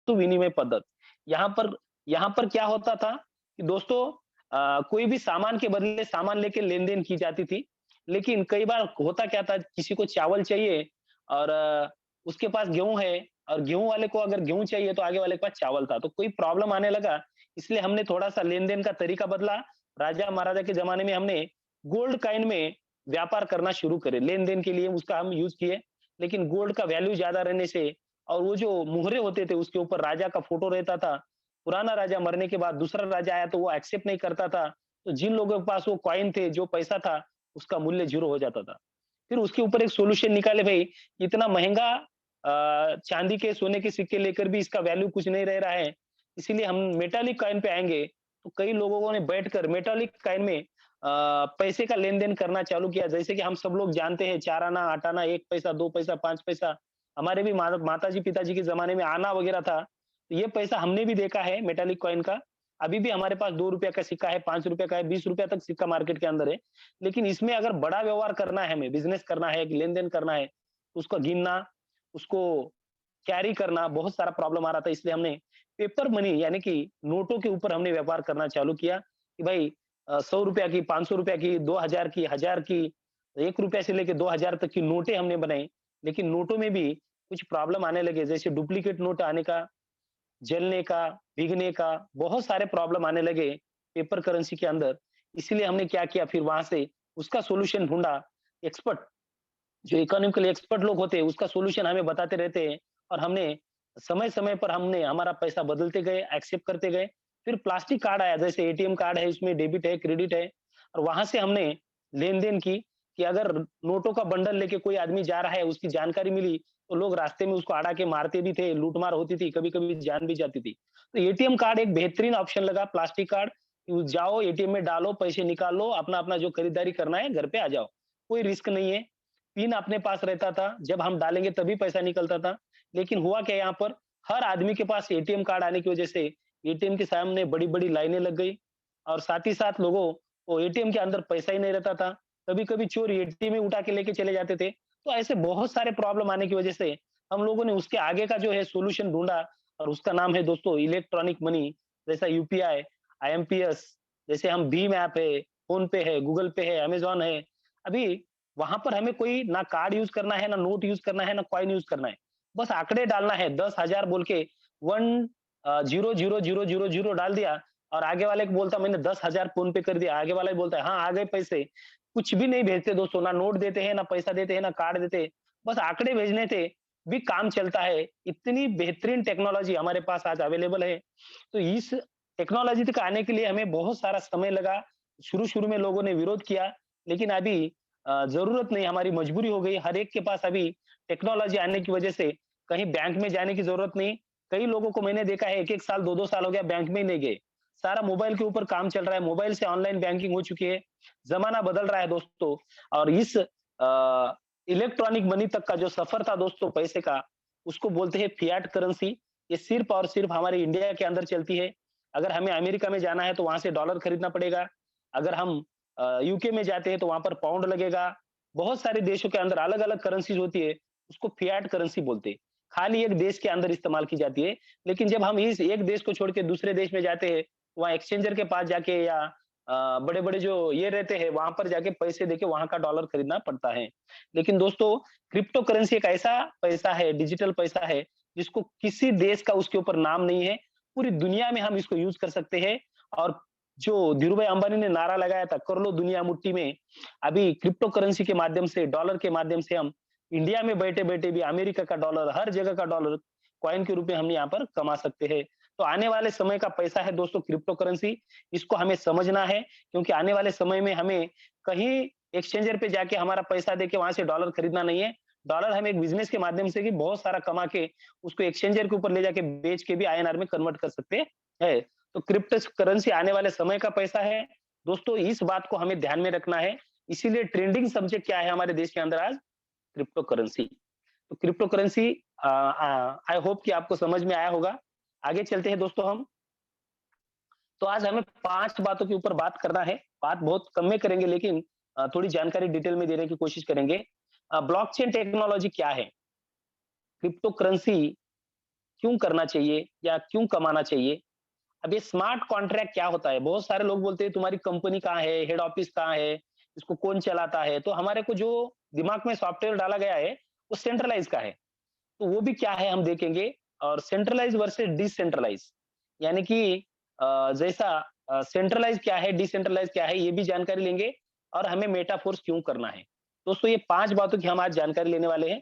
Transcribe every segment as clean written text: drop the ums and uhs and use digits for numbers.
वस्तु विनिमय पद्धत। यहाँ पर यहाँ पर क्या होता था कि दोस्तों कोई भी सामान के बदले सामान लेके लेन-देन की जाती थी। लेकिन कई बार होता क्या था, किसी को चावल चाहिए और उसके पास गेहूँ है और गेहूँ वाले को अगर गेहूँ चाहिए तो आगे वाले के पास चावल था। तो कोई प्रॉब्लम आने लगा, इसलिए हमने थोड़ा-सा लेन-देन का तरीका बदला। राजा-महाराजा के ज़माने में हमने गोल्ड कॉइन में व्यापार करना शुरू करे। लेन-देन के लिए उसका हम यूज़ किए, लेकिन गोल्ड का वैल्यू ज़्यादा रहने से और वो जो मुहरे होते थे उसके ऊपर राजा का फ़ोटो रहता था। पुराना राजा मरने के बाद दूसरा राजा आया तो वो एक्सेप्ट नहीं करता था। तो जिन लोगों के पास वो कॉइन थे, जो पैसा था, उसका मूल्य ज़ीरो हो जाता था। फिर उसके ऊपर एक सॉल्यूशन निकाले भई, इतना महँगा चाँदी के, सोने के सिक्के लेकर भी इसका वैल्यू कुछ नहीं रह रहा है, इसीलिए हम मेटालिक कॉइन पे आएँगे। तो कई लोगों ने बैठकर मेटालिक कॉइन में पैसे का लेन-देन करना चालू किया। जैसे कि हम सब लोग जानते हैं 4 आना, 8 आना, 1 पैसा, 2 पैसा, 5 पैसा, हमारे भी माताजी, पिताजी के ज़माने में आना वगैरह था। तो ये पैसा हमने भी देखा है मेटालिक कॉइन का। अभी भी हमारे पास ₹2 का सिक्का है, ₹5 का है, ₹20 तक सिक्का मार्केट के अंदर है। लेकिन इसमें अगर बड़ा व्यवहार करना है हमें, बिज़नेस करना है, लेन-देन करना है, तो उसको गिनना, उसको कैरी करना बहुत सारा प्रॉब्लम आ रहा था। इसलिए हमने पेपर मनी यानी कि नोटों के ऊपर हमने व्यापार करना चालू किया कि भाई ₹100 की, ₹500 की, 2000 की, 1000 की, ₹1 से लेके 2000 तक की नोटें हमने बनाई। लेकिन नोटों में भी कुछ प्रॉब्लम आने लगे, जैसे डुप्लीकेट नोट आने का, जलने का, भीगने का, बहुत सारे प्रॉब्लम आने लगे पेपर करेंसी के अंदर। इसीलिए हमने क्या किया, फिर वहाँ से उसका सॉल्यूशन ढूँढा। एक्सपर्ट, जो इकोनॉमिकली एक्सपर्ट लोग होते हैं, उसका सॉल्यूशन हमें बताते रहते हैं और हमने समय-समय पर हमने हमारा पैसा बदलते गए, एक्सेप्ट करते गए। फिर प्लास्टिक कार्ड आया, जैसे एटीएम कार्ड है, इसमें डेबिट है, क्रेडिट है और वहाँ से हमने लेन-देन की कि अगर नोटों का बंडल लेके कोई आदमी जा रहा है, उसकी जानकारी मिली, तो लोग रास्ते में उसको अड़ा के मारते भी थे, लूट-मार होती थी, कभी-कभी जान भी जाती थी। तो एटीएम कार्ड एक बेहतरीन ऑप्शन लगा, प्लास्टिक कार्ड, जाओ एटीएम में डालो, पैसे निकाल लो, अपना-अपना जो खरीदारी करना है, घर पे आ जाओ। कोई रिस्क नहीं है। पिन अपने पास रहता था, जब हम डालेंगे तभी पैसा निकलता था। लेकिन हुआ क्या यहाँ पर, हर आदमी के पास एटीएम कार्ड आने की वजह से एटीएम के सामने बड़ी-बड़ी लाइनें लग गई और साथ ही साथ लोगों को एटीएम के अंदर पैसा ही नहीं रहता था। कभी-कभी चोर एटीएम ही उठा के लेके चले जाते थे। तो ऐसे बहुत सारे प्रॉब्लम आने की वजह से हम लोगों ने उसके आगे का जो है सॉल्यूशन ढूँढा और उसका नाम है दोस्तों इलेक्ट्रॉनिक मनी, जैसा यूपीआई, आईएमपीएस, जैसे हम भीम ऐप है, फ़ोन पे है, गूगल पे है, अमेज़न है। अभी वहाँ पर हमें कोई ना कार्ड यूज़ करना है, ना नोट यूज़ करना है, ना कॉइन यूज़ करना है। बस आंकड़े डालना है, 10,000 बोल के 1 0 0 0 0 0 डाल दिया और आगे वाले को बोलता मैंने 10,000 फ़ोन पे कर दिया, आगे वाला भी बोलता है हाँ, आ गए पैसे। कुछ भी नहीं भेजते दोस्तों, ना नोट देते हैं, ना पैसा देते हैं, ना कार्ड देते हैं। बस आंकड़े भेजने थे, भी काम चलता है। इतनी बेहतरीन टेक्नोलॉज़ी हमारे पास आज अवेलेबल है। तो इस टेक्नोलॉज़ी तक आने के लिए हमें बहुत सारा समय लगा। शुरू-शुरू में लोगों ने विरोध किया, लेकिन अभी ज़रूरत नहीं, हमारी मजबूरी हो गई। हर एक के पास अभी टेक्नोलॉज़ी आने की वजह से कहीं बैंक में जाने की ज़रूरत नहीं। कई लोगों को मैंने देखा है 1-1 साल, 2-2 साल हो गया बैंक में ही नहीं गए। सारा मोबाइल के ऊपर काम चल रहा है, मोबाइल से ऑनलाइन बैंकिंग हो चुकी है। ज़माना बदल रहा है दोस्तों और इस इलेक्ट्रॉनिक मनी तक का जो सफ़र था दोस्तों पैसे का, उसको बोलते हैं फिएट करेंसी। ये सिर्फ़ और सिर्फ़ हमारे इंडिया के अंदर चलती है। अगर हमें अमेरिका में जाना है तो वहाँ से डॉलर खरीदना पड़ेगा। अगर हम यूके में जाते हैं तो वहाँ पर पाउंड लगेगा। बहुत सारे देशों के अंदर अलग-अलग करेंसीज़ होती है, उसको फिएट करेंसी बोलते हैं। खाली एक देश के अंदर इस्तेमाल की जाती है। लेकिन जब हम इस एक देश को छोड़ के दूसरे देश में जाते हैं, वहाँ एक्सचेंजर के पास जाके या बड़े-बड़े जो ये रहते हैं, वहाँ पर जाके पैसे देके वहाँ का डॉलर खरीदना पड़ता है। लेकिन दोस्तों, क्रिप्टो करेंसी एक ऐसा पैसा है, डिजिटल पैसा है, जिसको किसी देश का उसके ऊपर नाम नहीं है। पूरी दुनिया में हम इसको यूज़ कर सकते हैं और जो धीरूभाई अंबानी ने नारा लगाया था, कर लो दुनिया मुट्ठी में, अभी क्रिप्टो करेंसी के माध्यम से, डॉलर के माध्यम से हम इंडिया में बैठे-बैठे भी अमेरिका का डॉलर, हर जगह का डॉलर कॉइन के रूप में हम यहाँ पर कमा सकते हैं। तो आने वाले समय का पैसा है दोस्तों क्रिप्टो करेंसी, इसको हमें समझना है क्योंकि आने वाले समय में हमें कहीं एक्सचेंजर पे जाके हमारा पैसा देके वहाँ से डॉलर खरीदना नहीं है। डॉलर हम एक बिज़नेस के माध्यम से भी बहुत सारा कमा के उसको एक्सचेंजर के ऊपर ले जाके बेच के भी आईएनआर में कन्वर्ट कर सकते हैं। तो क्रिप्टो करेंसी आने वाले समय का पैसा है। दोस्तों इस बात को हमें ध्यान में रखना है। इसीलिए ट्रेंडिंग सब्जेक्ट क्या है हमारे देश के अंदर आज? Crypto currency. तो क्रिप्टो करेंसी आई होप कि आपको समझ में आया होगा। आगे चलते हैं दोस्तों हम। तो आज हमें 5 बातों के ऊपर बात करना है। बात बहुत कम में करेंगे लेकिन थोड़ी जानकारी डिटेल में देने की कोशिश करेंगे। ब्लॉकचेन टेक्नोलॉजी क्या है? क्रिप्टो करेंसी क्यों करना चाहिए या क्यों कमाना चाहिए? अब ये स्मार्ट कॉन्ट्रैक्ट क्या होता है? बहुत सारे लोग बोलते हैं तुम्हारी कंपनी कहाँ है? हेड ऑफिस कहाँ है? इसको कौन चलाता है? तो हमारे को जो दिमाग में सॉफ्टवेयर डाला गया है, वो सेंट्रलाइज़ का है। तो वो भी क्या है हम देखेंगे और सेंट्रलाइज़ वर्सेस डिसेंट्रलाइज़ यानी कि जैसा सेंट्रलाइज़ क्या है, डिसेंट्रलाइज़ क्या है, ये भी जानकारी लेंगे और हमें मेटाफोर्स क्यों करना है। दोस्तों ये 5 बातों की हम आज जानकारी लेने वाले हैं,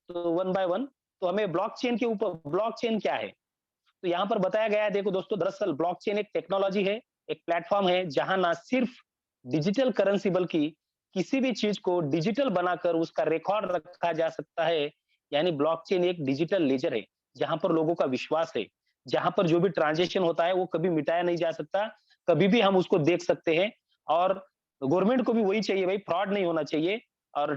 तो वन बाय वन। तो हमें ब्लॉकचेन के ऊपर ब्लॉकचेन क्या है? तो यहाँ पर बताया गया है देखो दोस्तों दरअसल ब्लॉकचेन एक टेक्नोलॉजी है, एक प्लेटफॉर्म है जहाँ ना सिर्फ डिजिटल करेंसी बल्कि किसी भी चीज को डिजिटल बनाकर उसका रिकॉर्ड रखा जा सकता है। यानी ब्लॉकचेन एक डिजिटल लेजर है, जहाँ पर लोगों का विश्वास है, जहाँ पर जो भी ट्रांज़ैक्शन होता है वो कभी मिटाया नहीं जा सकता, कभी भी हम उसको देख सकते हैं और गवर्नमेंट को भी वही चाहिए भाई फ्रॉड नहीं होना चाहिए और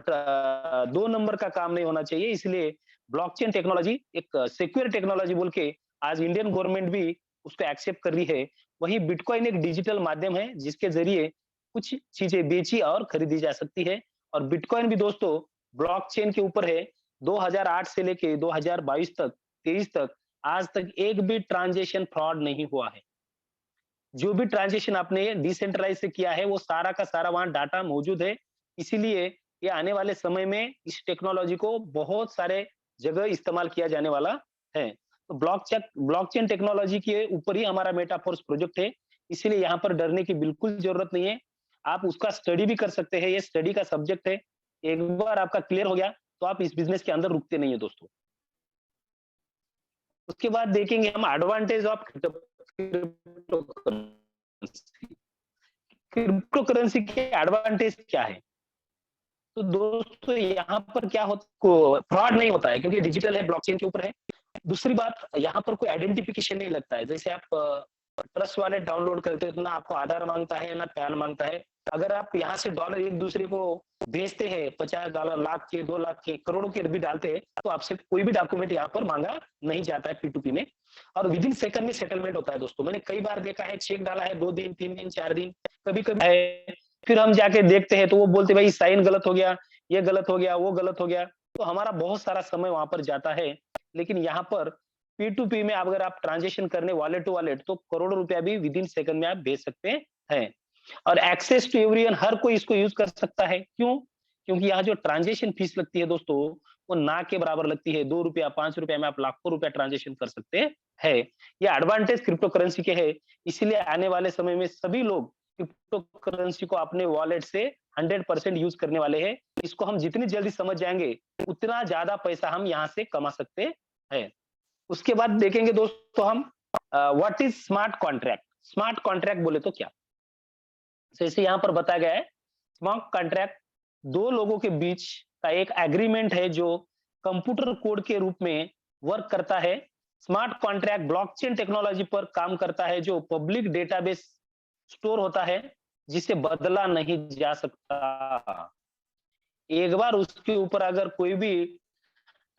2 नंबर का काम नहीं होना चाहिए। इसलिए ब्लॉकचेन टेक्नोलॉजी एक सिक्योर टेक्नोलॉजी बोल के आज इंडियन गवर्नमेंट भी उसको एक्सेप्ट कर रही है। वहीं बिटकॉइन एक डिजिटल माध्यम है जिसके ज़रिए कुछ चीज़ें बेची और खरीदी जा सकती है और बिटकॉइन भी दोस्तों ब्लॉकचेन के ऊपर है। 2008 से लेके 2022 तक 23 तक आज तक एक भी ट्रांज़ैक्शन फ्रॉड नहीं हुआ है। जो भी ट्रांज़ैक्शन आपने डिसेंट्रलाइज़ से किया है वो सारा का सारा वहाँ डाटा मौजूद है। इसीलिए ये आने वाले समय में इस टेक्नोलॉजी को बहुत सारे जगह इस्तेमाल किया जाने वाला है। तो ब्लॉकचेन टेक्नोलॉजी के ऊपर ही हमारा मेटाफोर्स प्रोजेक्ट है। इसीलिए यहाँ पर डरने की बिल्कुल ज़रूरत नहीं है। आप उसका स्टडी भी कर सकते हैं, ये स्टडी का सब्जेक्ट है। एक बार आपका क्लियर हो गया, तो आप इस बिज़नेस के अंदर रुकते नहीं है दोस्तों। उसके बाद देखेंगे हम advantage of crypto currency. Crypto currency के एडवांटेज क्या है? तो दोस्तों यहाँ पर क्या होता को फ्रॉड नहीं होता है क्योंकि डिजिटल है, ब्लॉकचेन के ऊपर है। दूसरी बात यहाँ पर कोई आइडेंटिफिकेशन नहीं लगता है। जैसे आप ट्रस्ट वॉलेट डाउनलोड करते हो तो ना आपको आधार माँगता है, ना पैन माँगता है। अगर आप यहाँ से डॉलर एक-दूसरे को भेजते हैं $50 लाख के, 2 लाख के, करोड़ों के भी डालते हैं, तो आपसे कोई भी डॉक्यूमेंट यहाँ पर माँगा नहीं जाता है P2P में और विदिन सेकंड में सेटलमेंट होता है दोस्तों। मैंने कई बार देखा है चेक डाला है 2 दिन, 3 दिन, 4 दिन, कभी-कभी है फिर हम जाके देखते हैं तो वो बोलते भाई साइन गलत हो गया, ये गलत हो गया, वो गलत हो गया। तो हमारा बहुत सारा समय वहाँ पर जाता है। लेकिन यहाँ पर P2P में अगर आप ट्रांज़ैक्शन करने वॉलेट टू वॉलेट तो करोड़ों रुपया भी विदिन सेकंड में आप भेज सकते हैं। और एक्सेस टू एवरीवन हर कोई इसको यूज़ कर सकता है। क्यों? क्योंकि यहाँ जो ट्रांज़ैक्शन फीस लगती है दोस्तों, वो ना के बराबर लगती है। ₹2 ₹5 में आप लाखों रुपया ट्रांज़ैक्शन कर सकते हैं। ये एडवांटेज क्रिप्टो करेंसी के है। इसीलिए आने वाले समय में सभी लोग क्रिप्टो करेंसी को अपने वॉलेट से 100% यूज़ करने वाले हैं। इसको हम जितनी जल्दी समझ जाएँगे, उतना ज़्यादा पैसा हम यहाँ से कमा सकते हैं। उसके बाद देखेंगे दोस्तों हम what is smart contract? Smart contract बोले तो क्या? जैसे यहाँ पर बताया गया है, स्मार्ट कॉन्ट्रैक्ट 2 लोगों के बीच का एक एग्रीमेंट है जो कंप्यूटर कोड के रूप में वर्क करता है। स्मार्ट कॉन्ट्रैक्ट ब्लॉकचेन टेक्नोलॉजी पर काम करता है जो पब्लिक डेटाबेस स्टोर होता है, जिसे बदला नहीं जा सकता। एक बार उसके ऊपर अगर कोई भी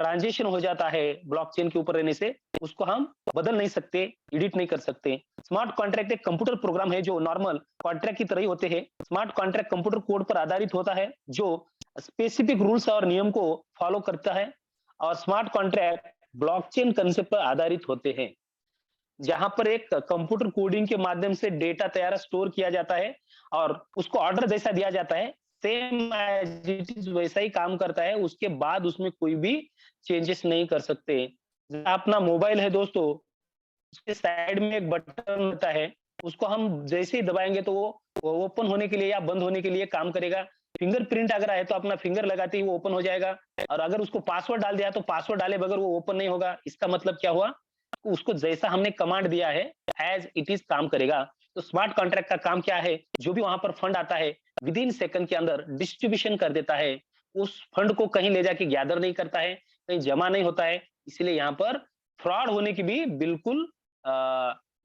ट्रांज़िशन हो जाता है ब्लॉकचेन के ऊपर रहने से, उसको हम बदल नहीं सकते, एडिट नहीं कर सकते। स्मार्ट कॉन्ट्रैक्ट एक कंप्यूटर प्रोग्राम है जो नॉर्मल कॉन्ट्रैक्ट की तरह ही होते हैं। स्मार्ट कॉन्ट्रैक्ट कंप्यूटर कोड पर आधारित होता है, जो स्पेसिफिक रूल्स और नियम को फॉलो करता है और स्मार्ट कॉन्ट्रैक्ट ब्लॉकचेन कांसेप्ट पर आधारित होते हैं। जहाँ पर एक कंप्यूटर कोडिंग के माध्यम से डेटा तैयार स्टोर किया जाता है और उसको ऑर्डर जैसा दिया जाता है, सेम एज़ इट इज़ वैसा ही काम करता है, उसके बाद उसमें कोई भी चेंजेस नहीं कर सकते। अपना मोबाइल है दोस्तों, उसके साइड में एक बटन होता है, उसको हम जैसे ही दबाएँगे तो वो ओपन होने के लिए या बंद होने के लिए काम करेगा। फिंगरप्रिंट अगर है तो अपना फिंगर लगाते ही वो ओपन हो जाएगा और अगर उसको पासवर्ड डाल दिया तो पासवर्ड डाले बगैर वो ओपन नहीं होगा। इसका मतलब क्या हुआ? उसको जैसा हमने कमांड दिया है एज़ इट इज़ काम करेगा। तो स्मार्ट कॉन्ट्रैक्ट का काम क्या है? जो भी वहाँ पर फंड आता है, विदिन सेकंड के अंदर डिस्ट्रीब्यूशन कर देता है। उस फंड को कहीं ले जाके गैदर नहीं करता है, कहीं जमा नहीं होता है। इसलिए यहाँ पर फ्रॉड होने की भी बिल्कुल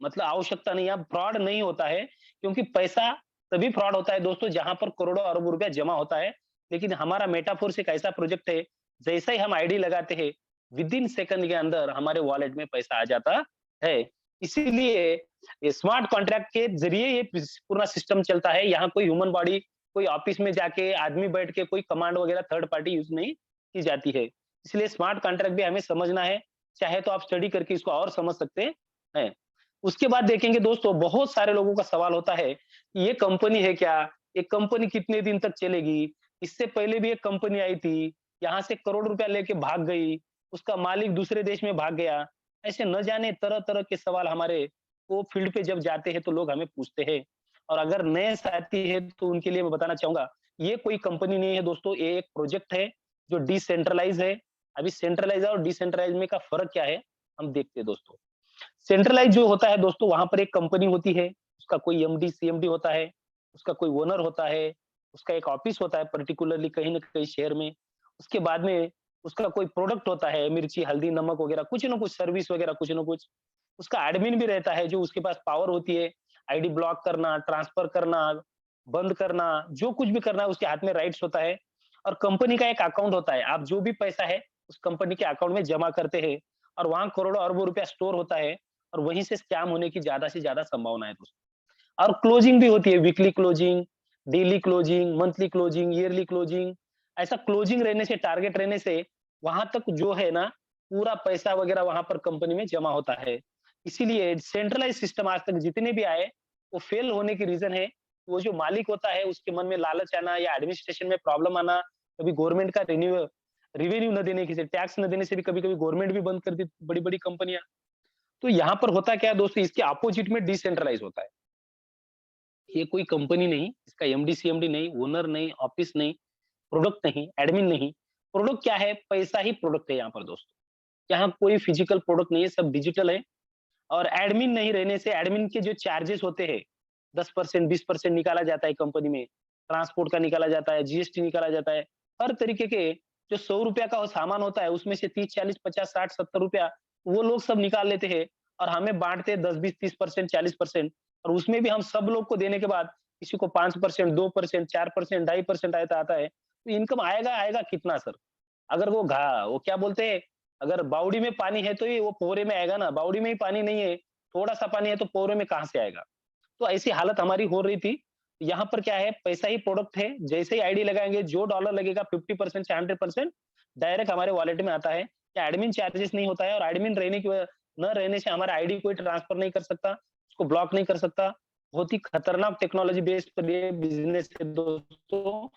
मतलब आवश्यकता नहीं है। अब फ्रॉड नहीं होता है क्योंकि पैसा तभी फ्रॉड होता है दोस्तों जहाँ पर करोड़ों अरबों रुपया जमा होता है। लेकिन हमारा मेटाफोर्स एक ऐसा प्रोजेक्ट है, जैसा ही हम आईडी लगाते हैं, विदिन सेकंड के अंदर हमारे वॉलेट में पैसा आ जाता है। इसीलिए ये स्मार्ट कॉन्ट्रैक्ट के ज़रिए ये पूरा सिस्टम चलता है। यहाँ कोई ह्यूमन बॉडी, कोई ऑफिस में जाके आदमी बैठ के कोई कमांड वगैरह थर्ड पार्टी यूज़ नहीं की जाती है। इसलिए स्मार्ट कॉन्ट्रैक्ट भी हमें समझना है, चाहे तो आप स्टडी करके इसको और समझ सकते हैं। उसके बाद देखेंगे दोस्तों, बहुत सारे लोगों का सवाल होता है, कि ये कंपनी है क्या? ये कंपनी कितने दिन तक चलेगी? इससे पहले भी एक कंपनी आई थी, यहाँ से करोड़ रुपया लेके भाग गई, उसका मालिक दूसरे देश में भाग गया। ऐसे न जाने तरह-तरह के सवाल हमारे वो फील्ड पे जब जाते हैं तो लोग हमें पूछते हैं। और अगर नए साथी हैं तो उनके लिए मैं बताना चाहूँगा, ये कोई कंपनी नहीं है दोस्तों, ये एक प्रोजेक्ट है जो डिसेंट्रलाइज़ है। अभी सेंट्रलाइज़ और डिसेंट्रलाइज़ में का फ़र्क क्या है, हम देखते हैं दोस्तों। सेंट्रलाइज़ जो होता है दोस्तों, वहाँ पर एक कंपनी होती है, उसका कोई एमडी, सीएमडी होता है, उसका कोई ओनर होता है, उसका एक ऑफिस होता है पर्टिकुलरली कहीं न कहीं शहर में। उसके बाद में उसका कोई प्रोडक्ट होता है, मिर्ची, हल्दी, नमक वगैरह, कुछ न कुछ सर्विस वगैरह कुछ न कुछ। उसका एडमिन भी रहता है, जो उसके पास पावर होती है, आईडी ब्लॉक करना, ट्रांसफर करना, बंद करना, जो कुछ भी करना है उसके हाथ में राइट्स होता है। और कंपनी का एक अकाउंट होता है, आप जो भी पैसा है उस कंपनी के अकाउंट में जमा करते हैं और वहाँ करोड़ों अरबों रुपया स्टोर होता है और वहीं से स्कैम होने की ज़्यादा से ज़्यादा संभावना है दोस्तों। और क्लोजिंग भी होती है, weekly closing, daily closing, monthly closing, yearly closing. ऐसा क्लोजिंग रहने से, टारगेट रहने से वहां तक जो है ना, पूरा पैसा वगैरह वहां पर कंपनी में जमा होता है। इसीलिए सेंट्रलाइज सिस्टम आज तक जितने भी आए, वो फेल होने की रीजन है, वो जो मालिक होता है उसके मन में लालच आना या एडमिनिस्ट्रेशन में प्रॉब्लम आना, कभी गवर्नमेंट का रिवेन्यू न देने की, टैक्स न देने से भी कभी कभी गवर्नमेंट भी बंद कर दी बड़ी बड़ी कंपनियां। तो यहाँ पर होता क्या है दोस्तों, इसके अपोजिट में डिसेंट्रलाइज होता है। ये कोई कंपनी नहीं, इसका एमडी, सीएमडी नहीं, ओनर नहीं, ऑफिस नहीं, प्रोडक्ट नहीं, एडमिन नहीं। प्रोडक्ट क्या है? पैसा ही प्रोडक्ट है यहाँ पर दोस्तों। यहाँ कोई फिजिकल प्रोडक्ट नहीं है, सब डिजिटल है। और एडमिन नहीं रहने से एडमिन के जो चार्जेस होते हैं, 10% 20% निकाला जाता है कंपनी में, ट्रांसपोर्ट का निकाला जाता है, जीएसटी निकाला जाता है। हर तरीके के जो ₹100 का सामान होता है, उसमें से 30, 40, 50, 60, ₹70 वो लोग सब निकाल लेते हैं और हमें बाँटते हैं 10, 20, 30%, 40%। और उसमें भी हम सब लोग को देने के बाद किसी को 5%, 2%, 4%, 2.5% ऐसा आता है। तो इनकम आएगा आएगा कितना सर? अगर वो क्या बोलते हैं, अगर बावड़ी में पानी है तो ये वो पोरे में आएगा ना, बावड़ी में ही पानी नहीं है, थोड़ा-सा पानी है तो पोरे में कहाँ से आएगा? तो ऐसी हालत हमारी हो रही थी। यहाँ पर क्या है, पैसा ही प्रोडक्ट है, जैसे ही आईडी लगाएँगे, जो डॉलर लगेगा 50% से 100% डायरेक्ट हमारे वॉलेट में आता है। क्या एडमिन चार्जेस नहीं होता है और एडमिन रहने की वजह न रहने से हमारा आईडी कोई ट्रांसफर नहीं कर सकता, उसको ब्लॉक नहीं कर सकता। बहुत ही खतरनाक टेक्नोलॉजी बेस्ड पर ये बिज़नेस है दोस्तों।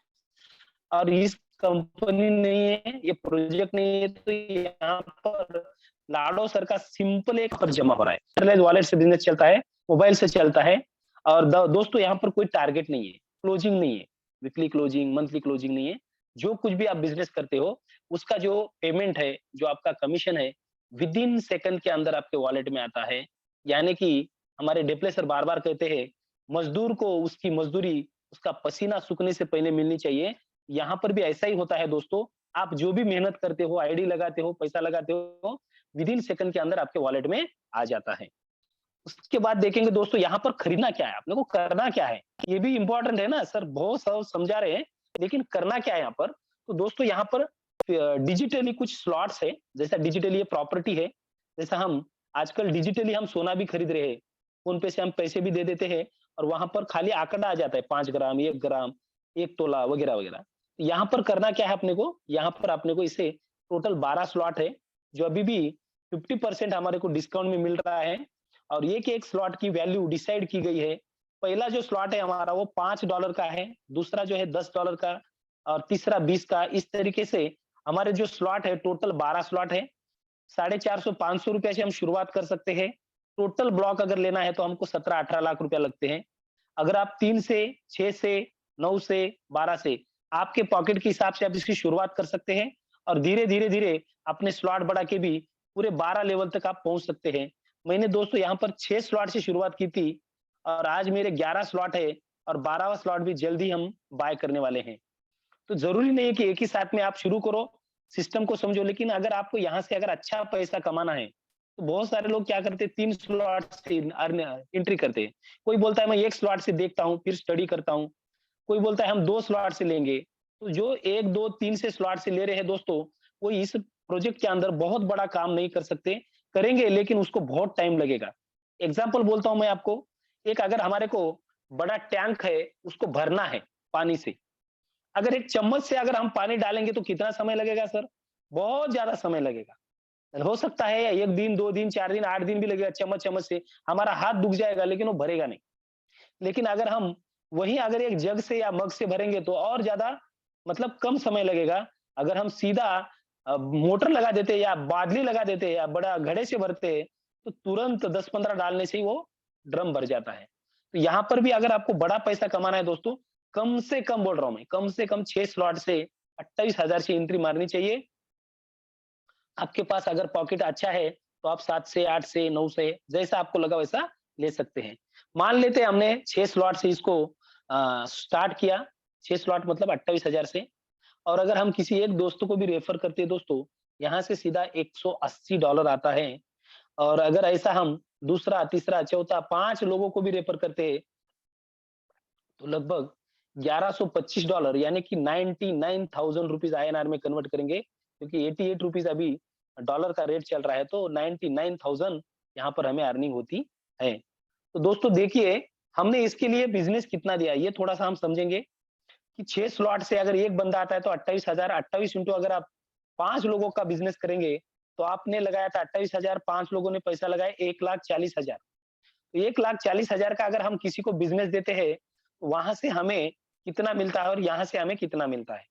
और इस कंपनी नहीं है, ये प्रोजेक्ट नहीं है, तो यहाँ पर लाडो सर का सिंपल एक पर जमा हो रहा है। सेंट्रलाइज़ वॉलेट से बिज़नेस चलता है, मोबाइल से चलता है और दोस्तों यहाँ पर कोई टारगेट नहीं है, क्लोजिंग नहीं है, वीकली क्लोजिंग, मंथली क्लोजिंग नहीं है। जो कुछ भी आप बिज़नेस करते हो, उसका जो पेमेंट है, जो आपका कमीशन है, विदिन सेकंड के अंदर आपके वॉलेट में आता है। यानी कि हमारे डिप्ले सर बार-बार कहते हैं, मज़दूर को उसकी मज़दूरी, उसका पसीना सूखने से पहले मिलनी चाहिए। यहाँ पर भी ऐसा ही होता है दोस्तों, आप जो भी मेहनत करते हो, आईडी लगाते हो, पैसा लगाते हो, विदिन सेकंड के अंदर आपके वॉलेट में आ जाता है। उसके बाद देखेंगे दोस्तों, यहाँ पर खरीदना क्या है, आपने को करना क्या है? ये भी इम्पोर्टेंट है ना सर, बहुत सब समझा रहे हैं, लेकिन करना क्या है यहाँ पर? तो दोस्तों यहाँ पर डिजिटली कुछ स्लॉट्स है, जैसा डिजिटली ये प्रॉपर्टी है, जैसा हम आजकल डिजिटली हम सोना भी खरीद रहे हैं, फ़ोन पे से हम पैसे भी दे देते हैं और वहाँ पर खाली आंकड़ा आ जाता है 5 ग्राम, 1 ग्राम, 1 तोला वगैरह-वगैरह। यहाँ पर करना क्या है अपने को? यहाँ पर अपने को इसे टोटल 12 स्लॉट है, जो अभी भी 50% हमारे को डिस्काउंट में मिल रहा है और एक-एक स्लॉट की वैल्यू डिसाइड की गई है। पहला जो स्लॉट है हमारा वो $5 का है, दूसरा जो है $10 का और तीसरा 20 का। इस तरीके से हमारे जो स्लॉट है टोटल 12 स्लॉट है। 450 500 रुपए से हम शुरुआत कर सकते हैं। टोटल ब्लॉक अगर लेना है तो हमको 17-18 लाख रुपया लगते हैं। अगर आप 3 से, 6 से, 9 से, 12 से आपके पॉकेट के हिसाब से आप इसकी शुरुआत कर सकते हैं और धीरे-धीरे अपने स्लॉट बढ़ा के भी पूरे 12 लेवल तक आप पहुँच सकते हैं। मैंने दोस्तों यहाँ पर 6 स्लॉट से शुरुआत की थी और आज मेरे 11 स्लॉट है और 12वाँ स्लॉट भी जल्द ही हम बाय करने वाले हैं। तो ज़रूरी नहीं है कि एक ही साथ में आप शुरू करो, सिस्टम को समझो, लेकिन अगर आपको यहाँ से अगर अच्छा पैसा कमाना है, तो बहुत सारे लोग क्या करते हैं 3 स्लॉट से एंट्री करते हैं। कोई बोलता है मैं 1 स्लॉट से देखता हूँ, फिर स्टडी करता हूँ। कोई बोलता है हम 2 स्लॉट से लेंगे। तो जो 1, 2, 3 से स्लॉट से ले रहे हैं दोस्तों, वो इस प्रोजेक्ट के अंदर बहुत बड़ा काम नहीं कर सकते। करेंगे लेकिन उसको बहुत टाइम लगेगा। एग्ज़ाम्पल बोलता हूँ मैं आपको, एक अगर हमारे को बड़ा टैंक है, उसको भरना है पानी से। अगर एक चम्मच से अगर हम पानी डालेंगे तो कितना समय लगेगा सर? बहुत ज़्यादा समय लगेगा। हो सकता है 1 दिन, 2 दिन, 4 दिन, 8 दिन भी लगेगा चम्मच-चम्मच से, हमारा हाथ दुख जाएगा लेकिन वो भरेगा नहीं। लेकिन अगर हम वही अगर एक जग से या मग से भरेंगे तो और ज़्यादा मतलब कम समय लगेगा। अगर हम सीधा मोटर लगा देते या बादली लगा देते या बड़ा घड़े से भरते, तो तुरंत 10-15 डालने से ही वो ड्रम भर जाता है। तो यहाँ पर भी अगर आपको बड़ा पैसा कमाना है दोस्तों, कम से कम बोल रहा हूँ मैं, कम से कम 6 स्लॉट से 28,000 से एंट्री मारनी चाहिए। आपके पास अगर पॉकेट अच्छा है, तो आप 7 से 8 से 9 से जैसा आपको लगा वैसा ले सकते हैं। मान लेते हैं हमने 6 स्लॉट से इसको स्टार्ट किया, 6 स्लॉट मतलब 28,000 से और अगर हम किसी एक दोस्त को भी रेफर करते हैं दोस्तों, यहाँ से सीधा $180 आता है और अगर ऐसा हम दूसरा, तीसरा, चौथा 5 लोगों को भी रेफर करते हैं, तो लगभग $1125 यानी कि 99,000 रुपीज़ आईएनआर में कन्वर्ट करेंगे क्योंकि 88 रुपीज़ अभी डॉलर का रेट चल रहा है तो 99,000 यहाँ पर हमें अर्निंग होती है। तो दोस्तों देखिए, हमने इसके लिए बिज़नेस कितना दिया, ये थोड़ा-सा हम समझेंगे कि 6 स्लॉट से अगर एक बंदा आता है तो 28,000 28 इंटू अगर आप 5 लोगों का बिज़नेस करेंगे, तो आपने लगाया था 28,000 5 लोगों ने पैसा लगाया 1,40,000 तो 1,40,000 का अगर हम किसी को बिज़नेस देते हैं, तो वहाँ से हमें कितना मिलता है और यहाँ से हमें कितना मिलता है।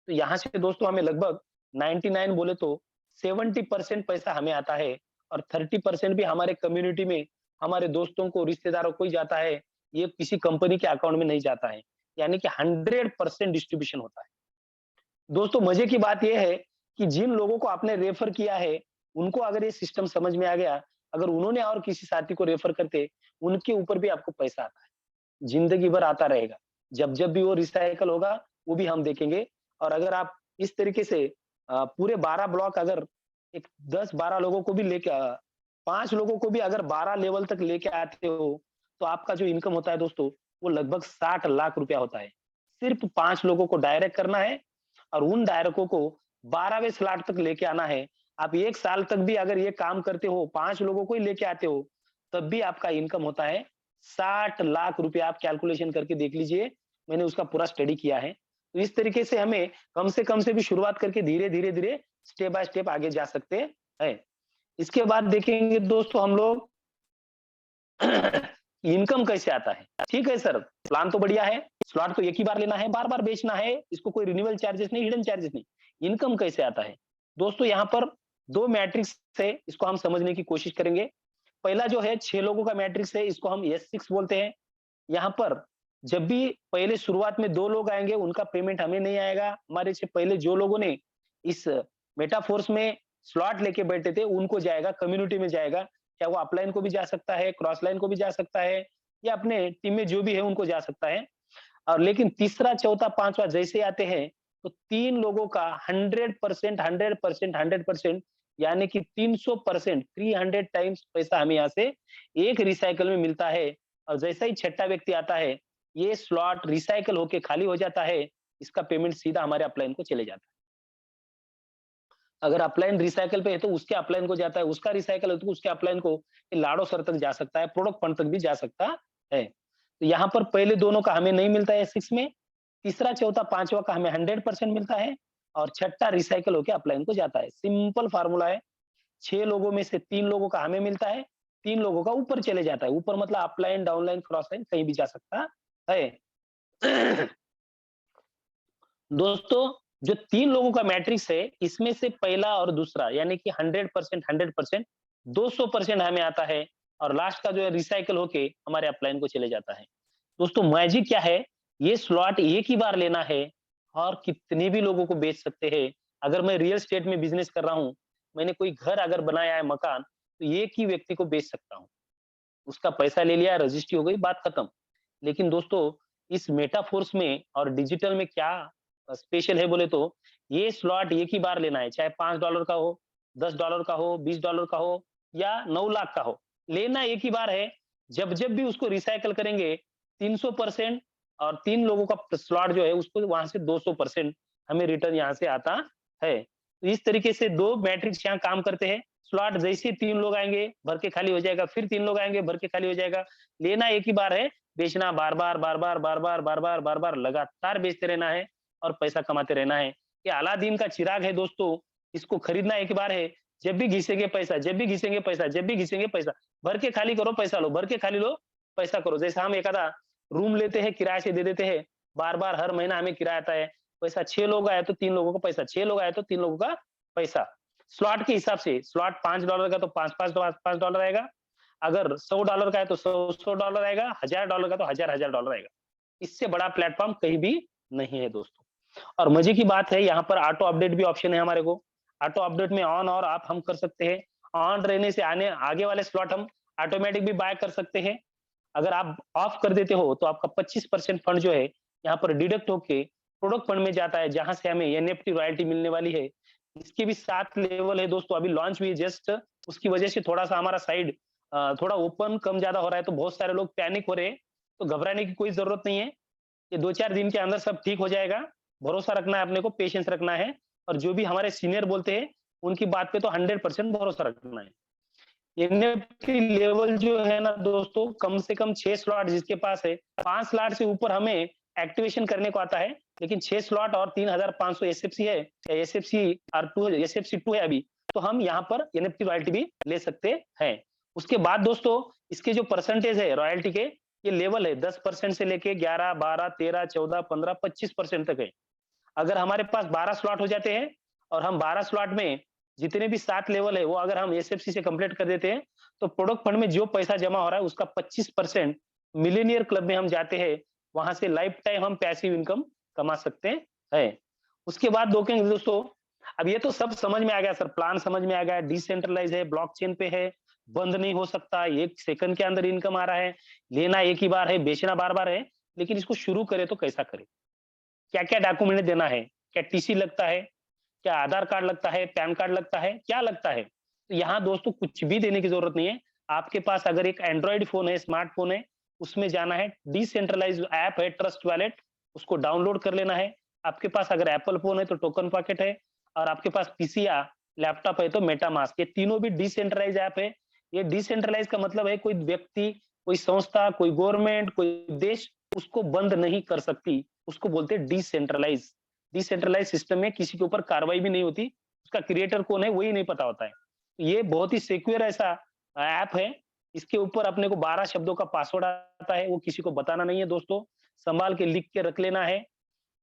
तो यहाँ से दोस्तों हमें लगभग 99 बोले तो 70% पैसा हमें आता है और 30% भी हमारे कम्युनिटी में हमारे दोस्तों को, रिश्तेदारों को ही जाता है, ये किसी कंपनी के अकाउंट में नहीं जाता है। यानी कि 100% डिस्ट्रीब्यूशन होता है। दोस्तों मज़े की बात ये है कि जिन लोगों को आपने रेफर किया है, उनको अगर ये सिस्टम समझ में आ गया, अगर उन्होंने और किसी साथी को रेफर करते, उनके ऊपर भी आपको पैसा आता है। ज़िंदगी भर आता रहेगा। जब-जब भी वो रिसाइकल होगा, वो भी हम देखेंगे और अगर आप इस तरीके से पूरे 12 ब्लॉक अगर एक 10-12 लोगों को भी 5 लोगों को भी अगर 12 लेवल तक लेके आते हो, तो आपका जो इनकम होता है दोस्तों, वो लगभग 60 लाख रुपया होता है। सिर्फ़ 5 लोगों को डायरेक्ट करना है और उन डायरेक्टों को 12वें स्लॉट तक लेके आना है। आप 1 साल तक भी अगर ये काम करते हो, 5 लोगों को ही लेके आते हो, तब भी आपका इनकम होता है 60 लाख रुपया आप कैलकुलेशन करके देख लीजिए, मैंने उसका पूरा स्टडी किया है। तो इस तरीके से हमें कम से भी शुरुआत करके धीरे-धीरे स्टेप बाय स्टेप आगे जा सकते हैं। इसके बाद देखेंगे दोस्तों हम लोग इनकम कैसे आता है? ठीक है सर, प्लान तो बढ़िया है, स्लॉट तो एक ही बार लेना है, बार-बार बेचना है, इसको कोई रिन्यूअल चार्जेस नहीं, हिडन चार्जेस नहीं। इनकम कैसे आता है? दोस्तों यहाँ पर 2 मैट्रिक्स है, इसको हम समझने की कोशिश करेंगे। पहला जो है 6 लोगों का मैट्रिक्स है, इसको हम S6 बोलते हैं। यहाँ पर जब भी पहले शुरुआत में 2 लोग आएँगे, उनका पेमेंट हमें नहीं आएगा। हमारे से पहले जो लोगों ने इस मेटाफोर्स में स्लॉट लेके बैठे थे, उनको जाएगा, कम्युनिटी में जाएगा। क्या वो अपलाइन को भी जा सकता है, क्रॉस लाइन को भी जा सकता है या अपने टीम में जो भी है उनको जा सकता है। और लेकिन तीसरा, चौथा, पाँचवाँ जैसे आते हैं, तो 3 लोगों का 100% 100% 100% यानी कि 300% 300 टाइम्स पैसा हमें यहाँ से एक रिसाइकल में मिलता है और जैसा ही छठा व्यक्ति आता है, ये स्लॉट रिसाइकल होके खाली हो जाता है, इसका पेमेंट सीधा हमारे अपलाइन को चले जाता है। अगर अपलाइन रिसाइकल पे है तो उसके अपलाइन को जाता है, उसका रिसाइकल है तो उसके अपलाइन को ये लाडो सर तक जा सकता है, प्रोडक्ट फंड तक भी जा सकता है। तो यहाँ पर पहले दोनों का हमें नहीं मिलता है 6 में, तीसरा, चौथा, पाँचवाँ का हमें 100% मिलता है और छठा रिसाइकल होके अपलाइन को जाता है। सिंपल फार्मूला है, 6 लोगों में से 3 लोगों का हमें मिलता है, 3 लोगों का ऊपर चले जाता है। ऊपर मतलब अपलाइन, डाउनलाइन, क्रॉस लाइन कहीं भी जा सकता है। दोस्तों, जो 3 लोगों का मैट्रिक्स है, इसमें से पहला और दूसरा यानी कि 100% 100% 200% हमें आता है और लास्ट का जो है रिसाइकल होके हमारे अपलाइन को चले जाता है। दोस्तों मैजिक क्या है, ये स्लॉट एक ही बार लेना है और कितने भी लोगों को बेच सकते हैं। अगर मैं रियल एस्टेट में बिज़नेस कर रहा हूँ, मैंने कोई घर अगर बनाया है मकान, तो एक ही व्यक्ति को बेच सकता हूँ। उसका पैसा ले लिया, रजिस्ट्री हो गई, बात खत्म। लेकिन दोस्तों, इस मेटाफोर्स में और डिजिटल में क्या स्पेशल है बोले तो, ये स्लॉट एक ही बार लेना है, चाहे $5 का हो, $10 का हो, $20 का हो या 9 लाख का हो। लेना एक ही बार है, जब-जब भी उसको रिसाइकल करेंगे 300% और 3 लोगों का स्लॉट जो है उसको वहाँ से 200% हमें रिटर्न यहाँ से आता है। तो इस तरीके से 2 मैट्रिक्स यहाँ काम करते हैं। स्लॉट जैसे ही 3 लोग आएँगे, भर के खाली हो जाएगा, फिर 3 लोग आएँगे, भर के खाली हो जाएगा। लेना एक ही बार है, बेचना बार-बार, बार-बार, बार-बार, बार-बार, बार-बार लगातार बेचते रहना है और पैसा कमाते रहना है। ये अलादीन का चिराग है दोस्तों, इसको खरीदना एक बार है, जब भी घिसेंगे पैसा, जब भी घिसेंगे पैसा, जब भी घिसेंगे पैसा, भर के खाली करो पैसा लो, भर के खाली लो पैसा करो। जैसे हम एक आधा रूम लेते हैं, किराए से दे देते हैं, बार-बार हर महीना हमें किराया आता है, पैसा 6 लोग आए तो 3 लोगों को पैसा, 6 लोग आए तो 3 लोगों का पैसा। स्लॉट के हिसाब से, स्लॉट $5 का तो 5-5 $5 आएगा, अगर $100 का है तो $100 आएगा, $1000 का तो $1000 आएगा। इससे बड़ा प्लेटफ़ॉर्म कहीं भी नहीं है दोस्तों। और मजे की बात है, यहाँ पर ऑटो अपडेट भी ऑप्शन है हमारे को। ऑटो अपडेट में ऑन और ऑफ हम कर सकते हैं। ऑन रहने से आगे वाले स्लॉट हम ऑटोमेटिक भी बाय कर सकते हैं। अगर आप ऑफ कर देते हो तो आपका 25% फंड जो है यहाँ पर डिडक्ट होके प्रोडक्ट फंड में जाता है, जहां से हमें एनएफटी रॉयल्टी मिलने वाली है। इसके भी 7 लेवल है दोस्तों, अभी लॉन्च हुई है जस्ट, उसकी वजह से थोड़ा सा हमारा साइड थोड़ा ओपन कम ज्यादा हो रहा है, तो बहुत सारे लोग पैनिक हो रहे हैं। तो घबराने की कोई जरूरत नहीं है, ये 2-4 दिन के अंदर सब ठीक हो जाएगा। भरोसा रखना है अपने को, पेशेंस रखना है, और जो भी हमारे सीनियर बोलते हैं उनकी बात पे तो 100% भरोसा रखना है। एनएफटी लेवल जो है ना दोस्तों, कम से कम 6 स्लॉट जिसके पास है, 5 स्लॉट से ऊपर हमें एक्टिवेशन करने को आता है, लेकिन 6 स्लॉट और 3500 एसएफसी है, या एसएफसी R2 एसएफसी 2 है अभी, तो हम यहाँ पर एनएफटी रॉयल्टी भी ले सकते हैं। उसके बाद दोस्तों, इसके जो परसेंटेज है रॉयल्टी के, ये लेवल है 10% से लेके 11, 12, 13, 14, 15, 25% तक है। अगर हमारे पास 12 स्लॉट हो जाते हैं और हम 12 स्लॉट में जितने भी 7 लेवल है वो अगर हम एसएफसी से कंप्लीट कर देते हैं, तो प्रोडक्ट फंड में जो पैसा जमा हो रहा है उसका 25% मिलियनियर क्लब में हम जाते हैं, वहां से लाइफ टाइम हम पैसिव इनकम कमा सकते हैं। उसके बाद दोस्तों, अब ये तो सब समझ में आ गया सर, प्लान समझ में आ गया, डिसेंट्रलाइज है, ब्लॉकचेन पे है, बंद नहीं हो सकता, 1 सेकंड के अंदर इनकम आ रहा है, लेना एक ही बार है, बेचना बार-बार है, लेकिन इसको शुरू करें तो कैसा करें? क्या-क्या डॉक्यूमेंट देना है? क्या टीसी लगता है? क्या आधार कार्ड लगता है? पैन कार्ड लगता है? क्या लगता है? तो यहाँ दोस्तों कुछ भी देने की जरूरत नहीं है। आपके पास अगर एक एंड्रॉइड फोन है, स्मार्टफ़ोन है, उसमें जाना है, डिसेंट्रलाइज्ड ऐप है ट्रस्ट वॉलेट, उसको डाउनलोड कर लेना है। आपके पास अगर एप्पल फोन है तो टोकन पॉकेट है, और आपके पास पीसी या लैपटॉप है तो मेटामास्क। ये तीनों भी डिसेंट्रलाइज्ड ऐप है। ये डिसेंट्रलाइज्ड का मतलब है कोई व्यक्ति, कोई संस्था, कोई गवर्नमेंट, कोई देश उसको बंद नहीं कर सकती। उसको बोलते हैं डिसेंट्रलाइज। डिसेंट्रलाइज सिस्टम में किसी के ऊपर कार्रवाई भी नहीं होती, उसका क्रिएटर कौन है वही नहीं पता होता है। ये बहुत ही सिक्योर ऐसा ऐप है। इसके ऊपर अपने को 12 शब्दों का पासवर्ड आता है, वो किसी को बताना नहीं है दोस्तों, संभाल के लिख के रख लेना है,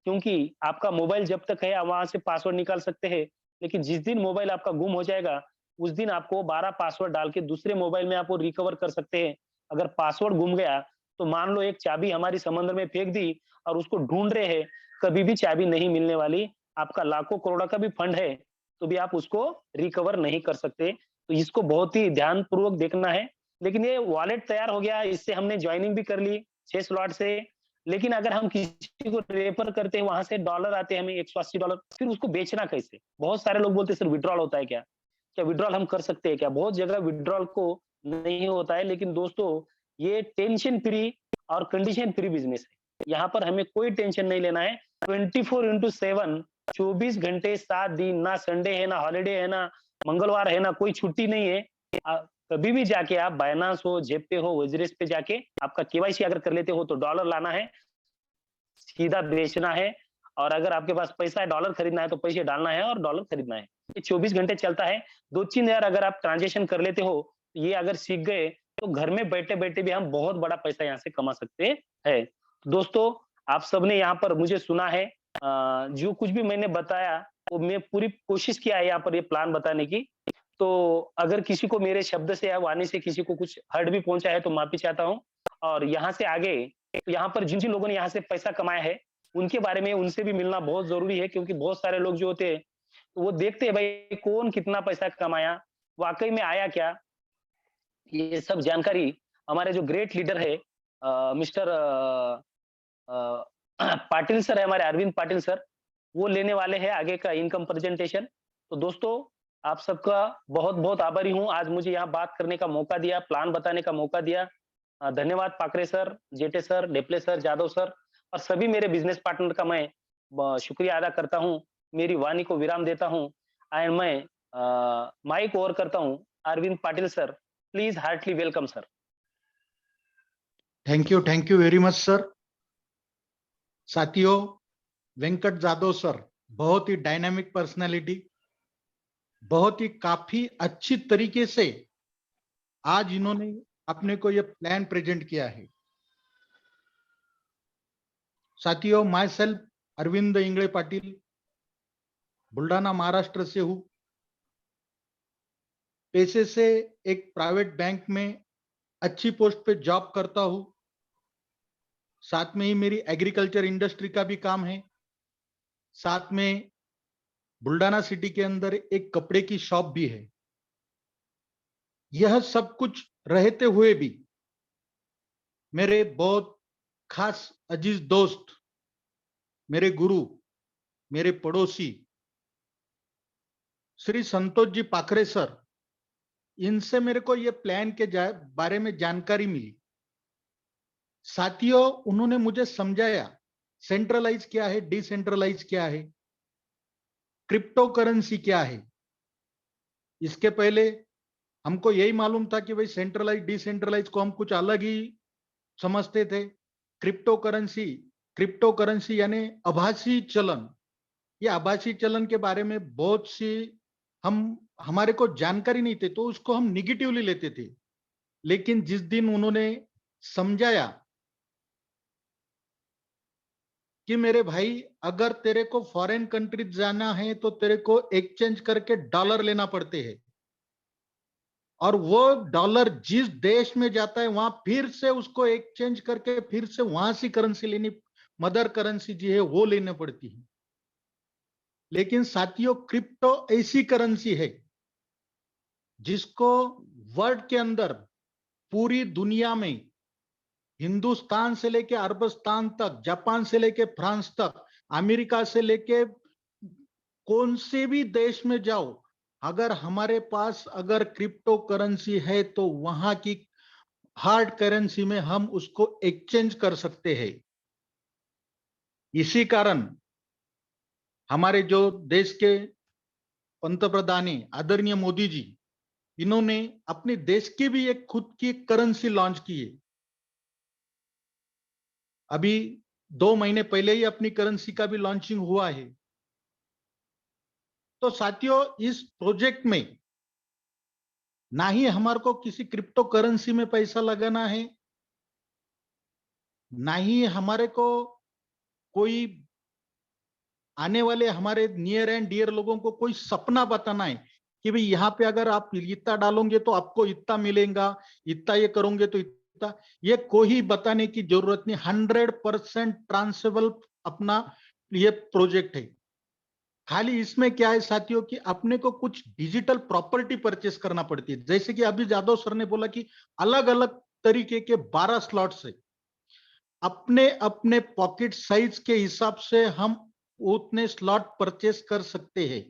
क्योंकि आपका मोबाइल जब तक है आप वहां से पासवर्ड निकाल सकते हैं, लेकिन जिस दिन मोबाइल आपका गुम हो जाएगा, उस दिन आपको 12 पासवर्ड डाल के दूसरे मोबाइल में आप वो रिकवर कर सकते हैं। अगर पासवर्ड गुम गया तो मान लो एक चाबी हमारी समुद्र में फेंक दी और उसको ढूंढ रहे हैं, कभी भी चाबी नहीं मिलने वाली। आपका लाखों करोड़ों का भी फंड है तो भी आप उसको रिकवर नहीं कर सकते। तो इसको बहुत ही ध्यान पूर्वक देखना है। लेकिन ये वॉलेट तैयार हो गया, इससे हमने ज्वाइनिंग भी कर ली 6 स्लॉट से। लेकिन अगर हम किसी को रेफर करते हैं, वहां से डॉलर आते हैं हमें $180, फिर उसको बेचना कैसे? बहुत सारे लोग बोलते हैं सर विड्रॉल होता है क्या? क्या विड्रॉल हम कर सकते हैं क्या? बहुत जगह विड्रॉल को नहीं होता है, लेकिन दोस्तों ये टेंशन फ्री और कंडीशन फ्री बिजनेस है। यहाँ पर हमें कोई टेंशन नहीं लेना है। 24/7 24 घंटे 7 दिन, ना संडे है, ना हॉलिडे है, ना मंगलवार है, ना कोई छुट्टी नहीं है। कभी भी जाके आप बाइनांस हो, जेपे हो, वजरेस पे जाके आपका केवाईसी अगर कर लेते हो तो डॉलर लाना है, सीधा बेचना है, और अगर आपके पास पैसा है, डॉलर खरीदना है तो पैसे डालना है और डॉलर खरीदना है। ये 24 घंटे चलता है। 2-3 हज़ार अगर आप ट्रांज़ैक्शन कर लेते हो, ये अगर सीख गए तो घर में बैठे-बैठे भी हम बहुत बड़ा पैसा यहाँ से कमा सकते हैं। दोस्तों, आप सबने यहाँ पर मुझे सुना है, जो कुछ भी मैंने बताया वो मैं पूरी कोशिश किया है यहाँ पर ये प्लान बताने की। तो अगर किसी को मेरे शब्द से या वाणी से किसी को कुछ हर्ट भी पहुँचा है तो माफ़ी चाहता हूँ। और यहाँ से आगे तो यहाँ पर जिन-जिन लोगों ने यहाँ से पैसा कमाया है, उनके बारे में उनसे भी मिलना बहुत ज़रूरी है, क्योंकि बहुत सारे लोग जो होते हैं, वो देखते हैं भाई कौन कितना पैसा कमाया, वाक़ई में आया क्या? ये सब जानकारी हमारे जो ग्रेट लीडर है मिस्टर अ, पाटिल सर है, हमारे अरविंद पाटिल सर, वो लेने वाले हैं आगे का इनकम प्रेजेंटेशन। तो दोस्तों, आप सबका बहुत-बहुत आभारी हूँ, आज मुझे यहाँ बात करने का मौका दिया, प्लान बताने का मौका दिया। धन्यवाद Pakre sir, Jete sir, Deple sir, Jadhav sir और सभी मेरे बिज़नेस पार्टनर का मैं शुक्रिया अदा करता हूँ। मेरी वाणी को विराम देता हूँ एंड मैं माइक ओवर करता हूँ Arvind Patil sir, please heartily welcome sir. Thank you very much sir. साथियों, वेंकट जादव सर बहुत ही डायनामिक पर्सनालिटी, बहुत ही काफी अच्छी तरीके से आज इन्होंने अपने को ये प्लान प्रेजेंट किया है। साथियों, माई सेल्फ अरविंद इंगळे पाटिल, बुल्ढाना महाराष्ट्र से हूं। पेशे से एक प्राइवेट बैंक में अच्छी पोस्ट पे जॉब करता हूं। साथ में ही मेरी एग्रीकल्चर इंडस्ट्री का भी काम है। साथ में बुल्ढाना सिटी के अंदर एक कपड़े की शॉप भी है। यह सब कुछ रहते हुए भी मेरे बहुत खास अजीज दोस्त, मेरे गुरु, मेरे पड़ोसी श्री संतोष जी पाखरे सर, इनसे मेरे को ये प्लान के बारे में जानकारी मिली। साथियों, उन्होंने मुझे समझाया सेंट्रलाइज क्या है, डिसेंट्रलाइज क्या है, क्रिप्टो करेंसी क्या है। इसके पहले हमको यही मालूम था कि भाई सेंट्रलाइज डिसेंट्रलाइज को हम कुछ अलग ही समझते थे। क्रिप्टो करेंसी यानी आभासी चलन। ये आभासी चलन के बारे में बहुत सी हमारे को जानकारी नहीं थे, तो उसको हम निगेटिवली लेते थे। लेकिन जिस दिन उन्होंने समझाया कि मेरे भाई, अगर तेरे को फॉरेन कंट्री जाना है तो तेरे को एक्सचेंज करके डॉलर लेना पड़ते हैं, और वो डॉलर जिस देश में जाता है वहां फिर से उसको एक्सचेंज करके फिर से वहां से करेंसी लेनी, मदर करेंसी जी है वो लेनी पड़ती है। लेकिन साथियों, क्रिप्टो ऐसी करेंसी है जिसको वर्ल्ड के अंदर पूरी दुनिया में, हिंदुस्तान से लेके अरबस्तान तक, जापान से लेके फ्रांस तक, अमेरिका से लेके कौन से भी देश में जाओ, अगर हमारे पास अगर क्रिप्टो करेंसी है तो वहां की हार्ड करेंसी में हम उसको एक्सचेंज कर सकते हैं। इसी कारण हमारे जो देश के पंतप्रधान आदरणीय मोदी जी, इन्होंने अपने देश की भी एक खुद की करेंसी लॉन्च की है। अभी 2 महीने पहले ही अपनी करेंसी का भी लॉन्चिंग हुआ है। तो साथियों, इस प्रोजेक्ट में ना ही हमारे को किसी क्रिप्टो करेंसी में पैसा लगाना है, ना ही हमारे को कोई आने वाले हमारे नियर एंड डियर लोगों को कोई सपना बताना है कि भाई यहाँ पे अगर आप इतना डालोगे तो आपको इतना मिलेगा, इतना ये करोगे तो इतना। ये कोई बताने की जरूरत नहीं। 100% ट्रांसेबल अपना ये प्रोजेक्ट है। खाली इसमें क्या है साथियों कि अपने को कुछ डिजिटल प्रॉपर्टी परचेस करना पड़ती है। जैसे कि अभी जादव सर ने बोला कि अलग अलग तरीके के 12 स्लॉट्स है। अपने अपने पॉकेट साइज के हिसाब से हम उतने स्लॉट परचेस कर सकते हैं।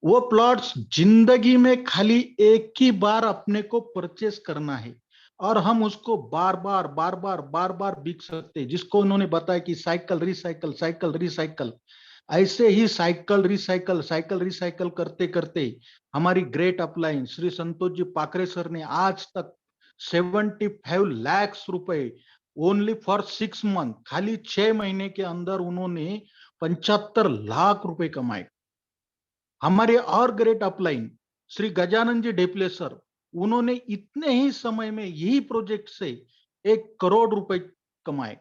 वो प्लॉट्स जिंदगी में खाली एक ही बार अपने को परचेस करना है, और हम उसको बार बार बिक सकते हैं। जिसको उन्होंने बताया कि साइकिल रिसाइकल, साइकिल रिसाइकल, ऐसे ही साइकिल रिसाइकल करते करते हमारी ग्रेट अपलाइन श्री संतोष जी पाखरे सर ने आज तक 75 लाख रुपए ओनली फॉर 6 मंथ, खाली 6 महीने के अंदर उन्होंने 75 लाख रुपए कमाए। हमारे और great upline Shri Gajanan ji Dheple sir, उन्होंने इतने ही समय में यही प्रोजेक्ट से 1 करोड़ रुपए कमाए।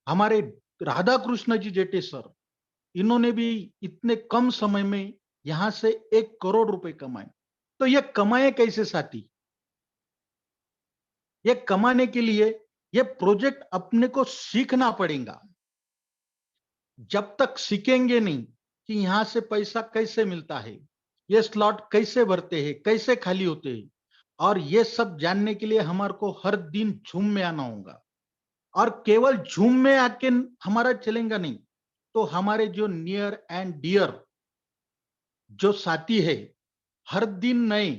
हमारे राधा कृष्ण जी जेटे सर, इन्होंने भी इतने कम समय में यहां से 1 करोड़ रुपए कमाए। तो ये कमाए कैसे साथी? ये कमाने के लिए ये प्रोजेक्ट अपने को सीखना पड़ेगा। जब तक सीखेंगे नहीं कि यहां से पैसा कैसे मिलता है, ये स्लॉट कैसे भरते हैं, कैसे खाली होते हैं, और ये सब जानने के लिए हमारे को हर दिन झूम में आना होगा। और केवल झूम में आके हमारा चलेगा नहीं, तो हमारे जो नियर एंड डियर जो साथी है, हर दिन नए,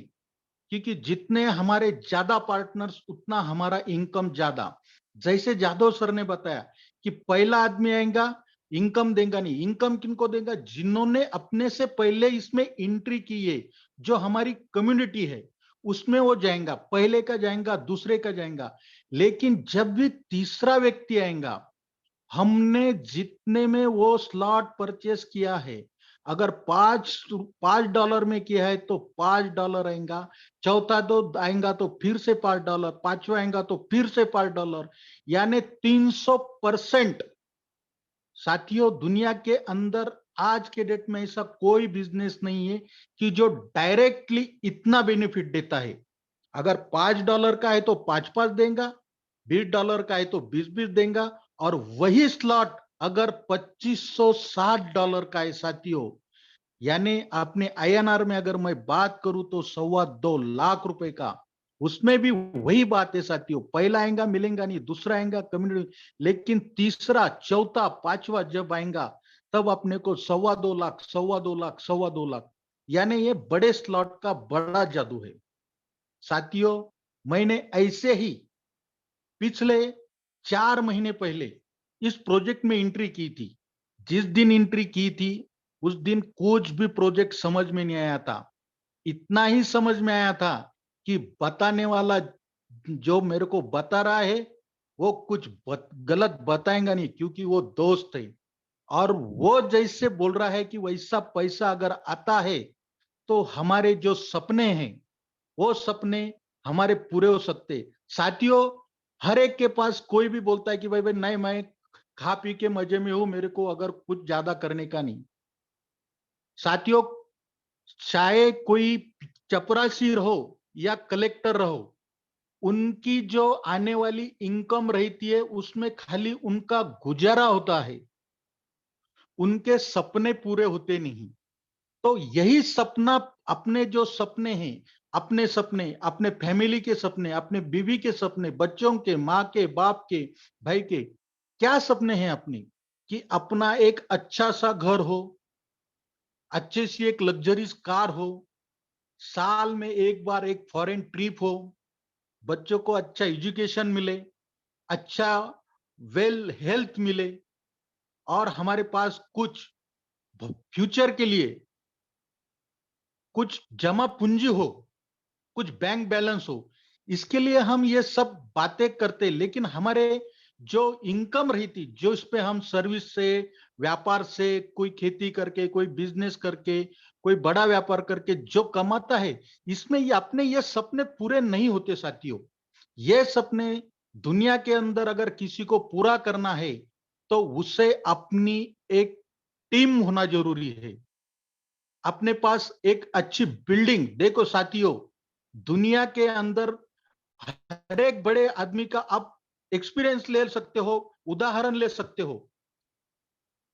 क्योंकि जितने हमारे ज्यादा पार्टनर्स उतना हमारा इनकम ज्यादा। जैसे जादव सर ने बताया कि पहला आदमी आएगा, इनकम देगा नहीं। इनकम किनको देगा? जिन्होंने अपने से पहले इसमें एंट्री की है, जो हमारी कम्युनिटी है उसमें वो जाएगा। पहले का जाएगा, दूसरे का जाएगा। लेकिन जब भी तीसरा व्यक्ति आएगा, हमने जितने में वो स्लॉट परचेस किया है, अगर $5 में किया है तो $5 आएगा, चौथा दो आएगा तो फिर से $5, पांचवा आएगा तो फिर से $5, यानी 300%। साथियों, दुनिया के अंदर आज के डेट में ऐसा कोई बिजनेस नहीं है कि जो डायरेक्टली इतना बेनिफिट देता है। अगर $5 का है तो 5-5 देगा, $20 का है तो 20-20 देगा, और वही स्लॉट अगर $2560 का है साथियों, यानी अपने INR में अगर मैं बात करूं तो 2.25 लाख का, उसमें भी वही बात है साथियों, पहला आएगा मिलेगा नहीं, दूसरा आएगा कम्युनिटी, लेकिन तीसरा, चौथा, पांचवा जब आएगा तब अपने को 2.25 लाख, 2.25 लाख, 2.25 लाख, यानी ये बड़े स्लॉट का बड़ा जादू है साथियों। मैंने ऐसे ही पिछले 4 महीने पहले इस प्रोजेक्ट में एंट्री की थी। जिस दिन एंट्री की थी उस दिन कुछ भी प्रोजेक्ट समझ में नहीं आया था। इतना ही समझ में आया था कि बताने वाला जो मेरे को बता रहा है वो कुछ गलत बताएगा नहीं, क्योंकि वो दोस्त है, और वो जैसे बोल रहा है कि वैसा पैसा अगर आता है तो हमारे जो सपने हैं वो सपने हमारे पूरे हो सकते। साथियों, हर एक के पास कोई भी बोलता है कि भाई भाई नहीं, मैं खा पी के मजे में हूं, मेरे को अगर कुछ ज्यादा करने का नहीं। साथियों, चाहे कोई चपरासी रहो या कलेक्टर रहो, उनकी जो आने वाली इनकम रहती है उसमें खाली उनका गुजारा होता है, उनके सपने पूरे होते नहीं। तो यही सपना, अपने जो सपने हैं, अपने सपने, अपने फैमिली के सपने, अपने बीवी के सपने, बच्चों के, माँ के, बाप के, भाई के, क्या सपने हैं अपने? कि अपना एक अच्छा सा घर हो, अच्छी सी एक लग्जरीज कार हो, साल में एक बार एक फॉरेन ट्रिप हो, बच्चों को अच्छा एजुकेशन मिले, अच्छा वेल हेल्थ मिले, और हमारे पास कुछ फ्यूचर के लिए कुछ जमा पूंजी हो, कुछ बैंक बैलेंस हो। इसके लिए हम ये सब बातें करते, लेकिन हमारे जो इनकम रही थी, जो इस पे हम सर्विस से, व्यापार से, कोई खेती करके, कोई बिजनेस करके, कोई बड़ा व्यापार करके जो कमाता है, इसमें ये अपने ये सपने पूरे नहीं होते साथियों। ये सपने दुनिया के अंदर अगर किसी को पूरा करना है तो उसे अपनी एक टीम होना जरूरी है, अपने पास एक अच्छी बिल्डिंग। देखो साथियों, दुनिया के अंदर हर एक बड़े आदमी का आप एक्सपीरियंस ले सकते हो, उदाहरण ले सकते हो।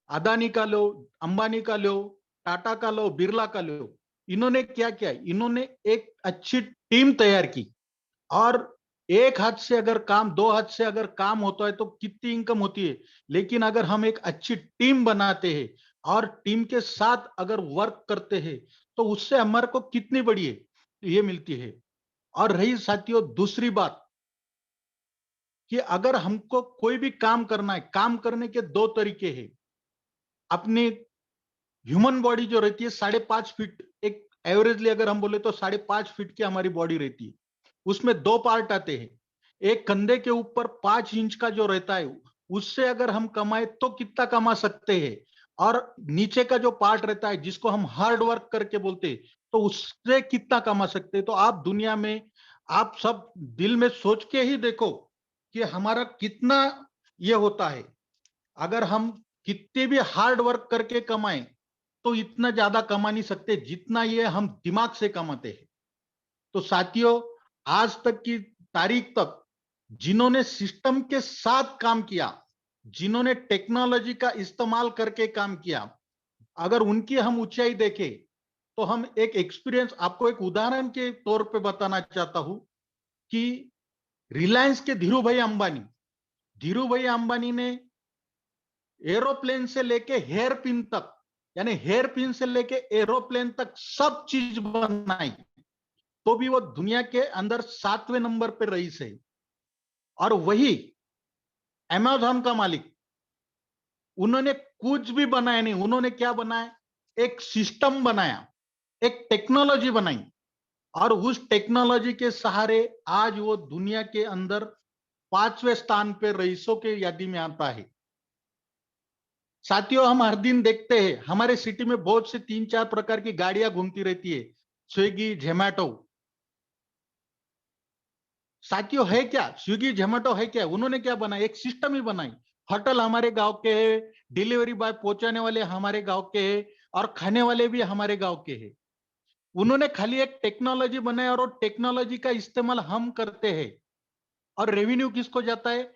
अदानी का लो, अंबानी का लो, टाटा का लो, बिरला का लो, इन्होंने क्या किया? इन्होंने एक अच्छी टीम तैयार की, और एक हाथ से अगर काम, दो हाथ से अगर काम होता है तो कितनी इनकम होती है। लेकिन अगर हम एक अच्छी टीम बनाते हैं और टीम के साथ अगर वर्क करते हैं तो उससे हमारे को कितनी बड़ी है ये मिलती है। और रही साथियों दूसरी बात, कि अगर हमको कोई भी काम करना है, काम करने के दो तरीके हैं। अपनी ह्यूमन बॉडी जो रहती है 5.5 फीट, एक एवरेजली अगर हम बोले तो 5.5 फीट की हमारी बॉडी रहती है। उसमें दो पार्ट आते हैं। एक कंधे के ऊपर 5 इंच का जो रहता है, उससे अगर हम कमाए तो कितना कमा सकते हैं, और नीचे का जो पार्ट रहता है जिसको हम हार्ड वर्क करके बोलते हैं, तो उससे कितना कमा सकते हैं। तो आप दुनिया में, आप सब दिल में सोच के ही देखो कि हमारा कितना ये होता है। अगर हम कितने भी हार्ड वर्क करके कमाएं तो इतना ज्यादा कमा नहीं सकते जितना ये हम दिमाग से कमाते हैं। तो साथियों, आज तक की तारीख तक जिन्होंने सिस्टम के साथ काम किया, जिन्होंने टेक्नोलॉजी का इस्तेमाल करके काम किया, अगर उनकी हम ऊंचाई देखें तो हम एक एक्सपीरियंस, आपको एक उदाहरण के तौर पे बताना चाहता हूं कि रिलायंस के धीरू भाई अंबानी ने एरोप्लेन से लेके हेयर पिन तक, यानी हेयर पिन से लेके एरोप्लेन तक सब चीज बनाई, तो भी वो दुनिया के अंदर 7वें नंबर पे रईस है। और वही अमेजॉन का मालिक, उन्होंने कुछ भी बनाया नहीं, उन्होंने क्या बनाया? एक सिस्टम बनाया, एक टेक्नोलॉजी बनाई, और उस टेक्नोलॉजी के सहारे आज वो दुनिया के अंदर 5वें स्थान पे रईसों के यादी में आता है। साथियों, हम हर दिन देखते हैं हमारे सिटी में बहुत से 3-4 प्रकार की गाड़ियां घूमती रहती है, स्विगी, जोमेटो। साथियों, है क्या स्विगी, जोमेटो? है क्या? उन्होंने क्या बनाया? एक सिस्टम ही बनाई। होटल हमारे गांव के है, डिलीवरी बॉय पहुंचाने वाले हमारे गांव के है, और खाने वाले भी हमारे गांव के है। उन्होंने खाली एक टेक्नोलॉजी बनाया और वो टेक्नोलॉजी का इस्तेमाल हम करते हैं, और रेवेन्यू किसको जाता है?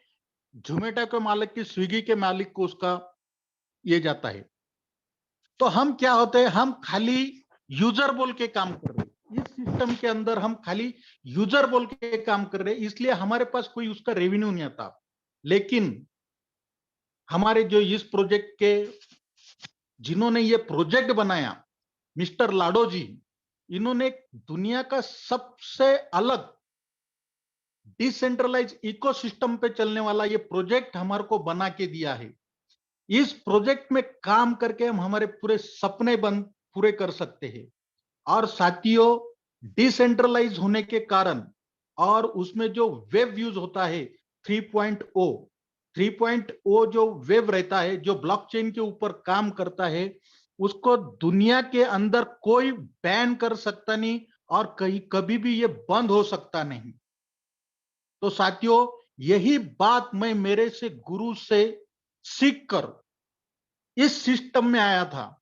जोमेटो के मालिक की, स्विगी के मालिक को उसका ये जाता है। तो हम क्या होते हैं? हम खाली यूजर बोल के काम कर रहे हैं। इस सिस्टम के अंदर हम खाली यूजर बोल के काम कर रहे हैं, इसलिए हमारे पास कोई उसका रेवेन्यू नहीं आता। लेकिन हमारे जो इस प्रोजेक्ट के जिन्होंने ये प्रोजेक्ट बनाया, मिस्टर लाडो जी, इन्होंने दुनिया का सबसे अलग डिसेंट्रलाइज इकोसिस्टम पे चलने वाला ये प्रोजेक्ट हमारे को बना के दिया है। इस प्रोजेक्ट में काम करके हम हमारे पूरे सपने बन पूरे कर सकते हैं। और साथियों, डिसेंट्रलाइज होने के कारण और उसमें जो वेब यूज होता है 3.0, 3.0 जो वेब रहता है, जो ब्लॉकचेन के ऊपर काम करता है, उसको दुनिया के अंदर कोई बैन कर सकता नहीं, और कहीं कभी भी ये बंद हो सकता नहीं। तो साथियों, यही बात मैं मेरे से गुरु से सीखकर इस सिस्टम में आया था।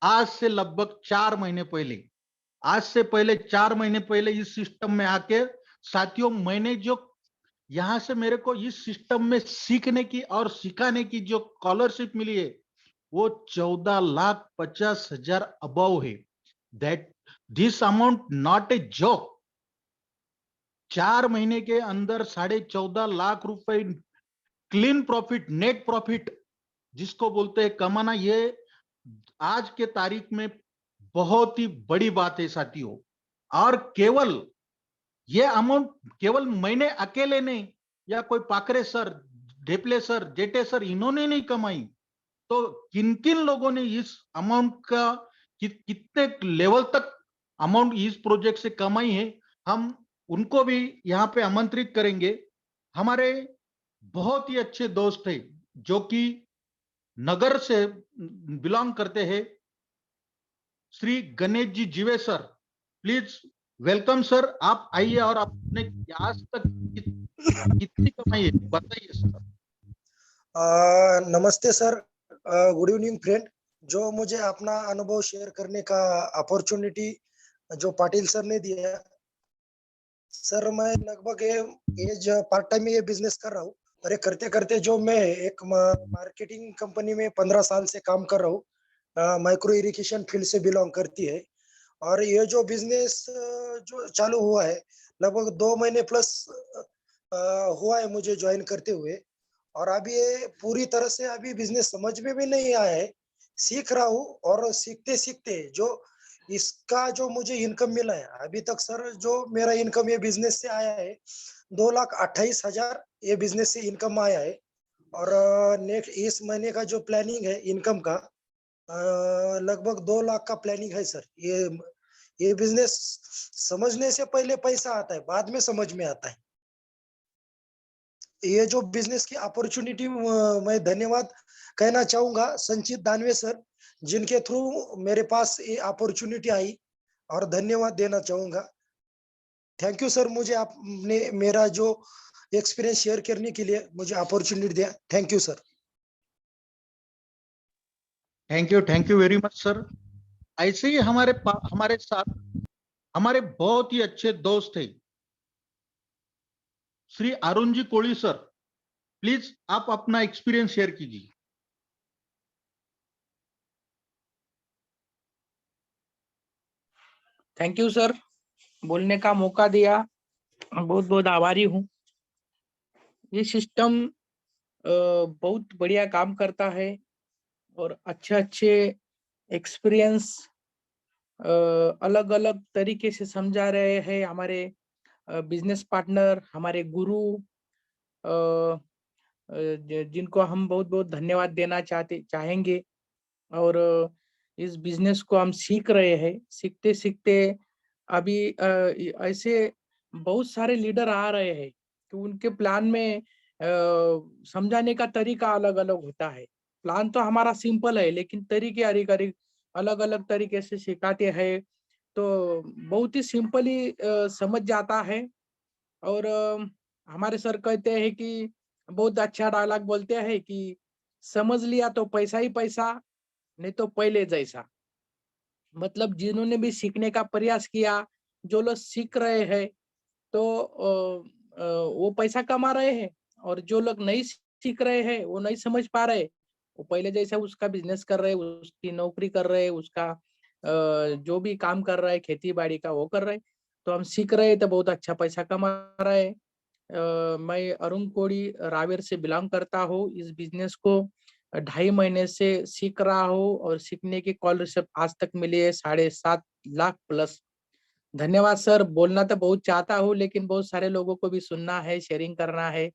आज से लगभग 4 महीने पहले, आज से पहले 4 महीने पहले इस सिस्टम में आके साथियों, मैंने जो यहां से मेरे को इस सिस्टम में सीखने की और सिखाने की जो स्कॉलरशिप मिली है, वो 14,50,000 अबव है। That this amount not a joke. 4 महीने के अंदर 14.5 लाख रुपए क्लीन प्रॉफिट, नेट प्रॉफिट जिसको बोलते हैं कमाना, ये आज के तारीख में बहुत ही बड़ी बात है साथियों। और केवल ये अमाउंट केवल मैंने अकेले नहीं, या कोई पाकरे sir, Dhepale sir, Jete sir, इन्होंने नहीं कमाई, तो किन किन लोगों ने इस अमाउंट का कितने लेवल तक अमाउंट इस प्रोजेक्ट से कमाई है, हम उनको भी यहाँ पे आमंत्रित करेंगे। हमारे बहुत ही अच्छे दोस्त है जो कि नगर से बिलोंग करते हैं, श्री गणेश जी जीवे सर। प्लीज वेलकम सर, आप आइए और आपने आज तक कितनी कमाई है बताइए सर। नमस्ते सर, गुड इवनिंग फ्रेंड। जो मुझे अपना अनुभव शेयर करने का अपॉर्चुनिटी जो पाटिल सर ने दिया, सर मैं लगभग एज पार्ट टाइम में ये बिजनेस कर रहा हूँ, और ये करते करते जो मैं एक मार्केटिंग कंपनी में 15 साल से काम कर रहा हूँ, माइक्रो इरिगेशन फील्ड से बिलोंग करती है। और ये जो बिजनेस जो चालू हुआ है, लगभग 2 महीने प्लस हुआ है मुझे ज्वाइन करते हुए। और अभी ये पूरी तरह से अभी बिजनेस समझ में भी नहीं आया है, सीख रहा हूँ। और सीखते सीखते जो इसका जो मुझे इनकम मिला है अभी तक सर, जो मेरा इनकम ये बिजनेस से आया है 2,28,000 ये बिजनेस से इनकम आया है। और नेक्स्ट इस महीने का जो प्लानिंग है इनकम का, लगभग 2 लाख का प्लानिंग है सर। ये बिजनेस समझने से पहले पैसा आता है, बाद में समझ में आता है। ये जो बिजनेस की अपॉर्चुनिटी, मैं धन्यवाद कहना चाहूंगा संचित दानवे सर, जिनके थ्रू मेरे पास ये अपॉर्चुनिटी आई, और धन्यवाद देना चाहूंगा। थैंक यू सर, मुझे आपने मेरा जो एक्सपीरियंस शेयर करने के लिए मुझे अपॉर्चुनिटी दिया। Thank you sir. Thank you very much sir. ऐसे ही हमारे साथ हमारे बहुत ही अच्छे दोस्त थे श्री अरुण जी कोली सर। प्लीज आप अपना एक्सपीरियंस शेयर कीजिए। थैंक यू सर, बोलने का मौका दिया, बहुत बहुत आभारी हूँ। ये सिस्टम बहुत बढ़िया काम करता है और अच्छे अच्छे एक्सपीरियंस अलग अलग तरीके से समझा रहे हैं हमारे बिजनेस पार्टनर, हमारे गुरु, जिनको हम बहुत बहुत धन्यवाद देना चाहेंगे। और इस बिजनेस को हम सीख रहे हैं, सीखते सीखते अभी ऐसे बहुत सारे लीडर आ रहे हैं कि उनके प्लान में समझाने का तरीका अलग अलग होता है। प्लान तो हमारा सिंपल है, लेकिन तरीके अलग अलग तरीके से सिखाते हैं, तो बहुत ही सिंपली समझ जाता है। और हमारे सर कहते हैं कि बहुत अच्छा डायलॉग बोलते हैं कि समझ लिया तो पैसा ही पैसा, नहीं तो पहले जैसा। मतलब जिन्होंने भी सीखने का प्रयास किया, जो लोग सीख रहे हैं, तो वो पैसा कमा रहे हैं, और जो लोग नहीं सीख रहे हैं, वो नहीं समझ पा रहे, वो पहले जैसा उसका बिजनेस कर रहे हैं, उसकी नौकरी कर रहे हैं, उसका जो भी काम कर रहा है खेती बाड़ी का वो कर रहे हैं। तो हम सीख रहे हैं तो बहुत अच्छा पैसा कमा रहे हैं। मैं अरुण कोड़ी रावेर से बिलोंग करता हूँ। इस बिजनेस को 2.5 महीने से सीख रहा हूँ, और सीखने की स्कॉलरशिप आज तक मिली है 7.5 लाख प्लस। धन्यवाद सर। बोलना तो बहुत चाहता हूँ, लेकिन बहुत सारे लोगों को भी सुनना है, शेयरिंग करना है।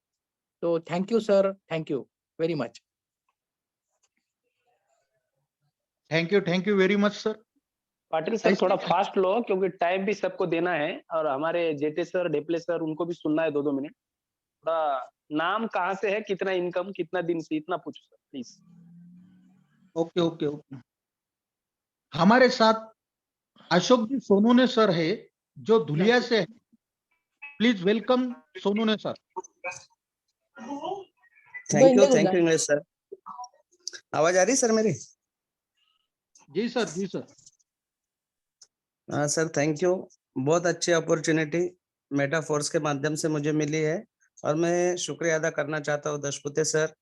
तो thank you sir, thank you very much. Thank you very much sir. Patil sir थोड़ा फास्ट लो, क्योंकि टाइम भी सबको देना है, और हमारे जेटे सर, डेपले सर, उनको भी सुनना है 2-2 मिनट। थोड़ा नाम कहाँ से है, कितना इनकम, कितना दिन से, इतना पूछो sir please. Okay okay okay. हमारे साथ अशोक जी सोनूने सर है, जो धुलिया से है। Please welcome सोनूने sir. Thank you English sir. आवाज आ रही सर मेरी? जी सर, जी सर। हाँ सर, थैंक यू। बहुत अच्छी अपॉर्चुनिटी मेटाफोर्स के माध्यम से मुझे मिली है, और मैं शुक्रिया अदा करना चाहता हूँ दशपुते सर,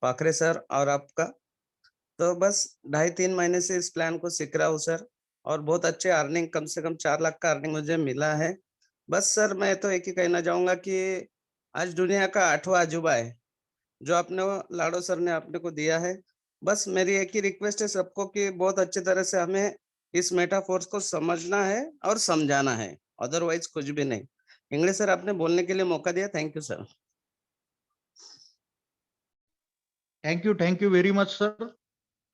पाखरे सर और आपका। तो बस 2.5-3 महीने से इस प्लान को सीख रहा हूँ सर, और बहुत अच्छे अर्निंग, कम से कम 4 लाख का अर्निंग मुझे मिला है। बस सर मैं तो एक ही कहना चाहूंगा कि आज दुनिया का 8वां अजूबा है जो आपने लाडो सर ने आपने को दिया है। बस मेरी एक ही रिक्वेस्ट है सबको कि बहुत अच्छी तरह से हमें इस मेटाफोर्स को समझना है और समझाना है, अदरवाइज कुछ भी नहीं। इंग्लिश सर आपने बोलने के लिए मौका दिया, thank you sir. Thank you very much sir.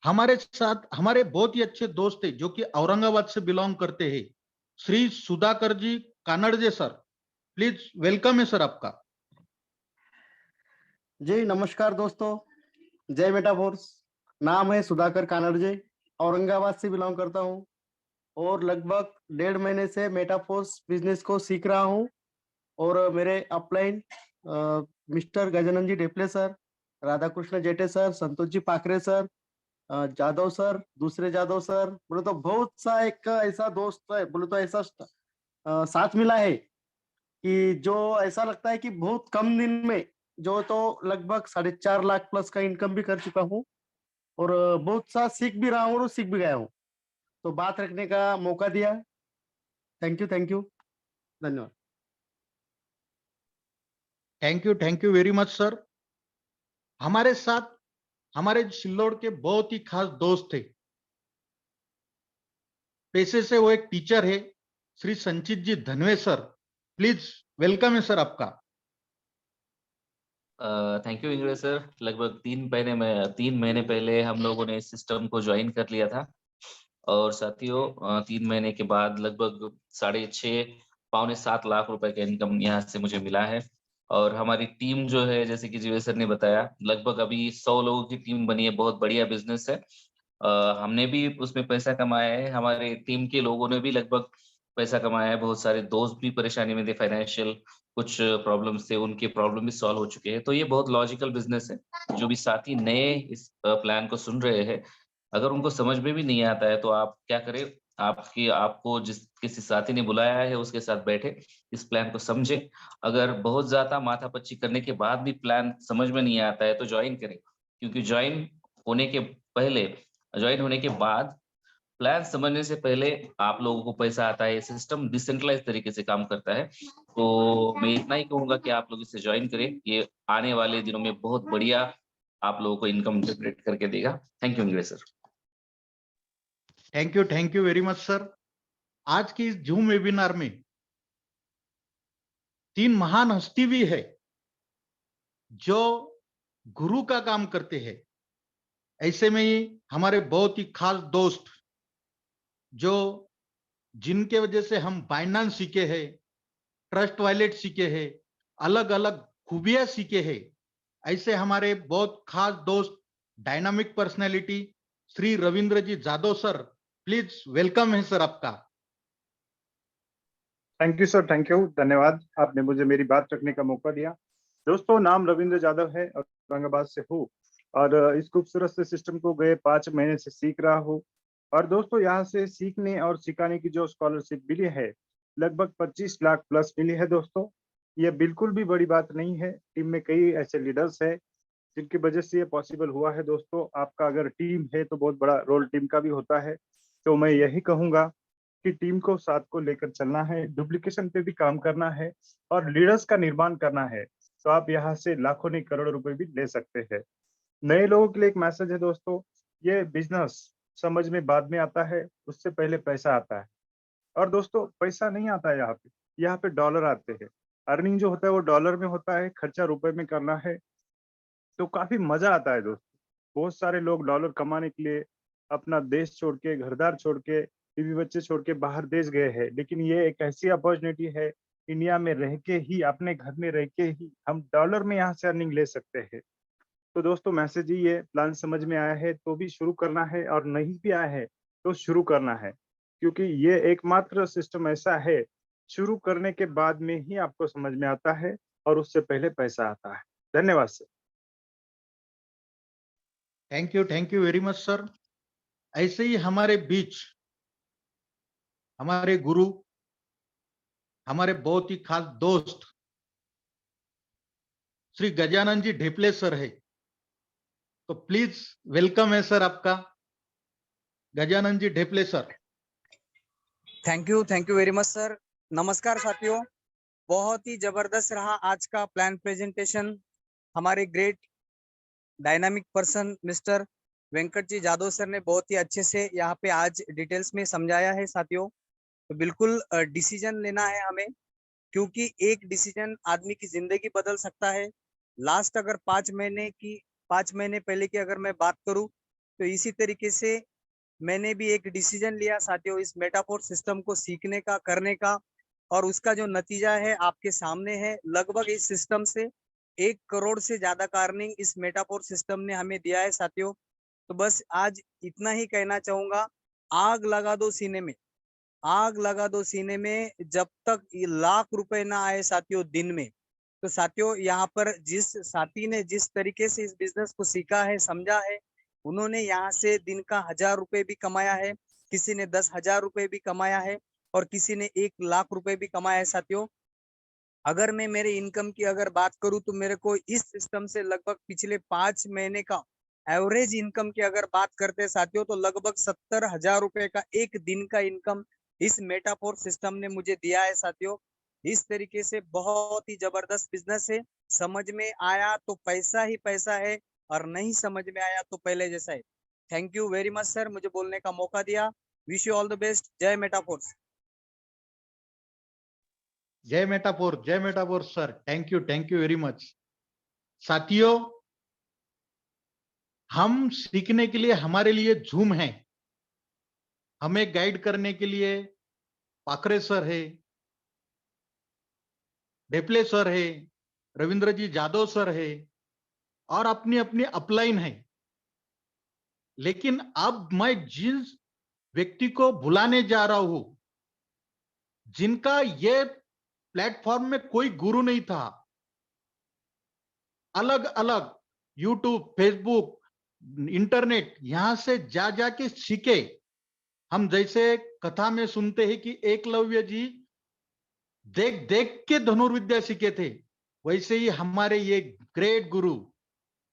हमारे साथ हमारे बहुत ही अच्छे दोस्त है, जो कि औरंगाबाद से बिलोंग करते हैं, श्री सुधाकर जी कानड़जे सर। प्लीज वेलकम है सर आपका। जी नमस्कार दोस्तों, जय मेटाफोर्स। नाम है सुधाकर कानड़जे, औरंगाबाद से बिलोंग करता हूं, और लगभग 1.5 महीने से मेटाफोर्स बिजनेस को सीख रहा हूं। और मेरे upline mister Gajanan ji डेपले sir, Radha Krishna जेटे sir, Santosh ji पाखरे सर, जादव सर, दूसरे जादव सर, बोले तो बहुत सा एक ऐसा दोस्त है, बोले तो ऐसा साथ मिला है कि जो ऐसा लगता है कि बहुत कम दिन में जो तो लगभग 4.5 लाख प्लस का इनकम भी कर चुका हूँ, और बहुत सा सीख भी रहा हूँ और सीख भी गया हूँ। तो बात रखने का मौका दिया, थैंक यू धन्यवाद। Thank you very much sir. हमारे साथ हमारे सिल्लोड के बहुत ही खास दोस्त थे, पेशे से वो एक टीचर है, श्री संचित जी धनवे सर। प्लीज वेलकम है सर आपका। Thank you English sir. लगभग 3 महीने पहले हम लोगों ने इस सिस्टम को ज्वाइन कर लिया था, और साथियों 3 महीने के बाद लगभग 6.5-7 लाख रुपए का इनकम यहाँ से मुझे मिला है। और हमारी टीम जो है, जैसे कि जीवे सर ने बताया, लगभग अभी 100 लोगों की टीम बनी है। बहुत बढ़िया बिजनेस है। हमने भी उसमें पैसा कमाया है, हमारे टीम के लोगों ने भी लगभग पैसा कमाया है। बहुत सारे दोस्त भी परेशानी में थे, फाइनेंशियल कुछ प्रॉब्लम्स थे, उनके प्रॉब्लम भी सॉल्व हो चुके हैं। तो ये बहुत लॉजिकल बिजनेस है। जो भी साथी नए इस प्लान को सुन रहे हैं, अगर उनको समझ में भी नहीं आता है तो आप क्या करें, आपको जिस किसी साथी ने बुलाया है उसके साथ बैठे, इस प्लान को समझे। अगर बहुत ज्यादा माथापच्ची करने के बाद भी प्लान समझ में नहीं आता है तो ज्वाइन करें, क्योंकि ज्वाइन होने के बाद प्लान समझने से पहले आप लोगों को पैसा आता है। ये सिस्टम डिसेंट्रलाइज तरीके से काम करता है। तो मैं इतना ही कहूंगा कि आप लोग इसे ज्वाइन करें। ये आने वाले दिनों में बहुत बढ़िया आप लोगों को इनकम जनरेट करके देगा। Thank you English sir. Thank you very much sir. आज की इस जूम वेबिनार में 3 महान हस्ती भी है जो गुरु का काम करते हैं। ऐसे में ही हमारे बहुत ही खास दोस्त, जो जिनके वजह से हम बाइनांस सीखे हैं, ट्रस्ट वॉलेट सीखे हैं, अलग अलग खूबियां सीखे हैं, ऐसे हमारे बहुत खास दोस्त dynamic personality Shri Ravindra ji Jadhav sir, please welcome है सर आपका। Thank you sir, thank you, धन्यवाद, आपने मुझे मेरी बात रखने का मौका दिया। दोस्तों, नाम रविंद्र जादव है और औरंगाबाद से हूँ और इस खूबसूरत से सिस्टम को गए 5 महीने से सीख रहा हूँ। और दोस्तों, यहाँ से सीखने और सिखाने की जो स्कॉलरशिप मिली है, लगभग 25 लाख प्लस मिली है। दोस्तों, ये बिल्कुल भी बड़ी बात नहीं है। टीम में कई ऐसे लीडर्स है जिनकी वजह से ये पॉसिबल हुआ है। दोस्तों, आपका अगर टीम है तो बहुत बड़ा रोल टीम का भी होता है। तो मैं यही कहूंगा कि टीम को साथ को लेकर चलना है, डुप्लीकेशन पे भी काम करना है और लीडर्स का निर्माण करना है। तो आप यहाँ से लाखों नहीं करोड़ों रुपए भी ले सकते हैं। नए लोगों के लिए एक मैसेज है दोस्तों, ये बिजनेस समझ में बाद में आता है, उससे पहले पैसा आता है। और दोस्तों, पैसा नहीं आता है यहाँ पे डॉलर आते हैं। अर्निंग जो होता है वो डॉलर में होता है, खर्चा रुपए में करना है, तो काफी मजा आता है दोस्तों। बहुत सारे लोग डॉलर कमाने के लिए अपना देश छोड़ के, घरदार छोड़ के, बीवी बच्चे छोड़ के बाहर देश गए हैं, लेकिन ये एक ऐसी अपॉर्चुनिटी है, इंडिया में रह के ही, अपने घर में रह के ही हम डॉलर में यहाँ से अर्निंग ले सकते हैं। तो दोस्तों, मैसेज ही ये, प्लान समझ में आया है तो भी शुरू करना है और नहीं भी आया है तो शुरू करना है, क्योंकि ये एकमात्र सिस्टम ऐसा है, शुरू करने के बाद में ही आपको समझ में आता है और उससे पहले पैसा आता है। धन्यवाद sir. Thank you very much sir. ऐसे ही हमारे बीच हमारे गुरु, हमारे बहुत ही खास दोस्त श्री गजानन जी ढेपले सर है, तो प्लीज वेलकम है सर आपका, Gajanan ji Dheple sir. Thank you very much sir. नमस्कार साथियों, बहुत ही जबरदस्त रहा आज का प्लान प्रेजेंटेशन। हमारे great dynamic person mister Venkat ji Jadhav sir ने बहुत ही अच्छे से यहाँ पे आज डिटेल्स में समझाया है साथियों। तो बिल्कुल डिसीजन लेना है हमें, क्योंकि एक डिसीजन आदमी की जिंदगी बदल सकता है। लास्ट अगर 5 महीने पहले की अगर मैं बात करूं तो इसी तरीके से मैंने भी एक डिसीजन लिया साथियों, इस मेटाफोर सिस्टम को सीखने का, करने का, और उसका जो नतीजा है आपके सामने है। लगभग इस सिस्टम से 1 करोड़ से ज्यादा का अर्निंग इस मेटाफोर सिस्टम ने हमें दिया है साथियों। तो बस आज इतना ही कहना चाहूंगा, आग लगा दो सीने में, आग लगा दो सीने में, जब तक ये लाख रुपए ना आए साथियों दिन में। तो साथियों, यहाँ पर जिस साथी ने जिस तरीके से इस बिजनेस को सीखा है, समझा है, उन्होंने यहाँ से दिन का 1000 रुपए भी कमाया है, किसी ने 10,000 रुपए भी कमाया है और किसी ने 1 लाख रुपए भी कमाया है साथियों। अगर मैं मेरे इनकम की अगर बात करूं तो मेरे को इस सिस्टम से लगभग पिछले 5 महीने का एवरेज इनकम की अगर बात करते हैं साथियों, तो लगभग 70,000 रुपए का एक दिन का इनकम इस मेटाफोर सिस्टम ने मुझे दिया है साथियों। इस तरीके से बहुत ही जबरदस्त बिजनेस है। समझ में आया तो पैसा ही पैसा है, और नहीं समझ में आया तो पहले जैसा है। Thank you very much sir, मुझे बोलने का मौका दिया। Wish you all the best. जय मेटाफोर्स। जय metaphor sir, thank you very much. साथियों, हम सीखने के लिए, हमारे लिए जूम है, हमें गाइड करने के लिए पाखरे सर है, ढेपले सर है, रविंद्र जी जादव सर है, और अपनी अपनी अपलाइन है। लेकिन अब मैं जिस व्यक्ति को बुलाने जा रहा हूं, जिनका ये प्लेटफॉर्म में कोई गुरु नहीं था, अलग अलग यूट्यूब, फेसबुक, इंटरनेट, यहां से जा जाके सीखे। हम जैसे कथा में सुनते हैं कि एकलव्य जी देख देख के धनुर्विद्या सीखे थे, वैसे ही हमारे ये ग्रेट गुरु,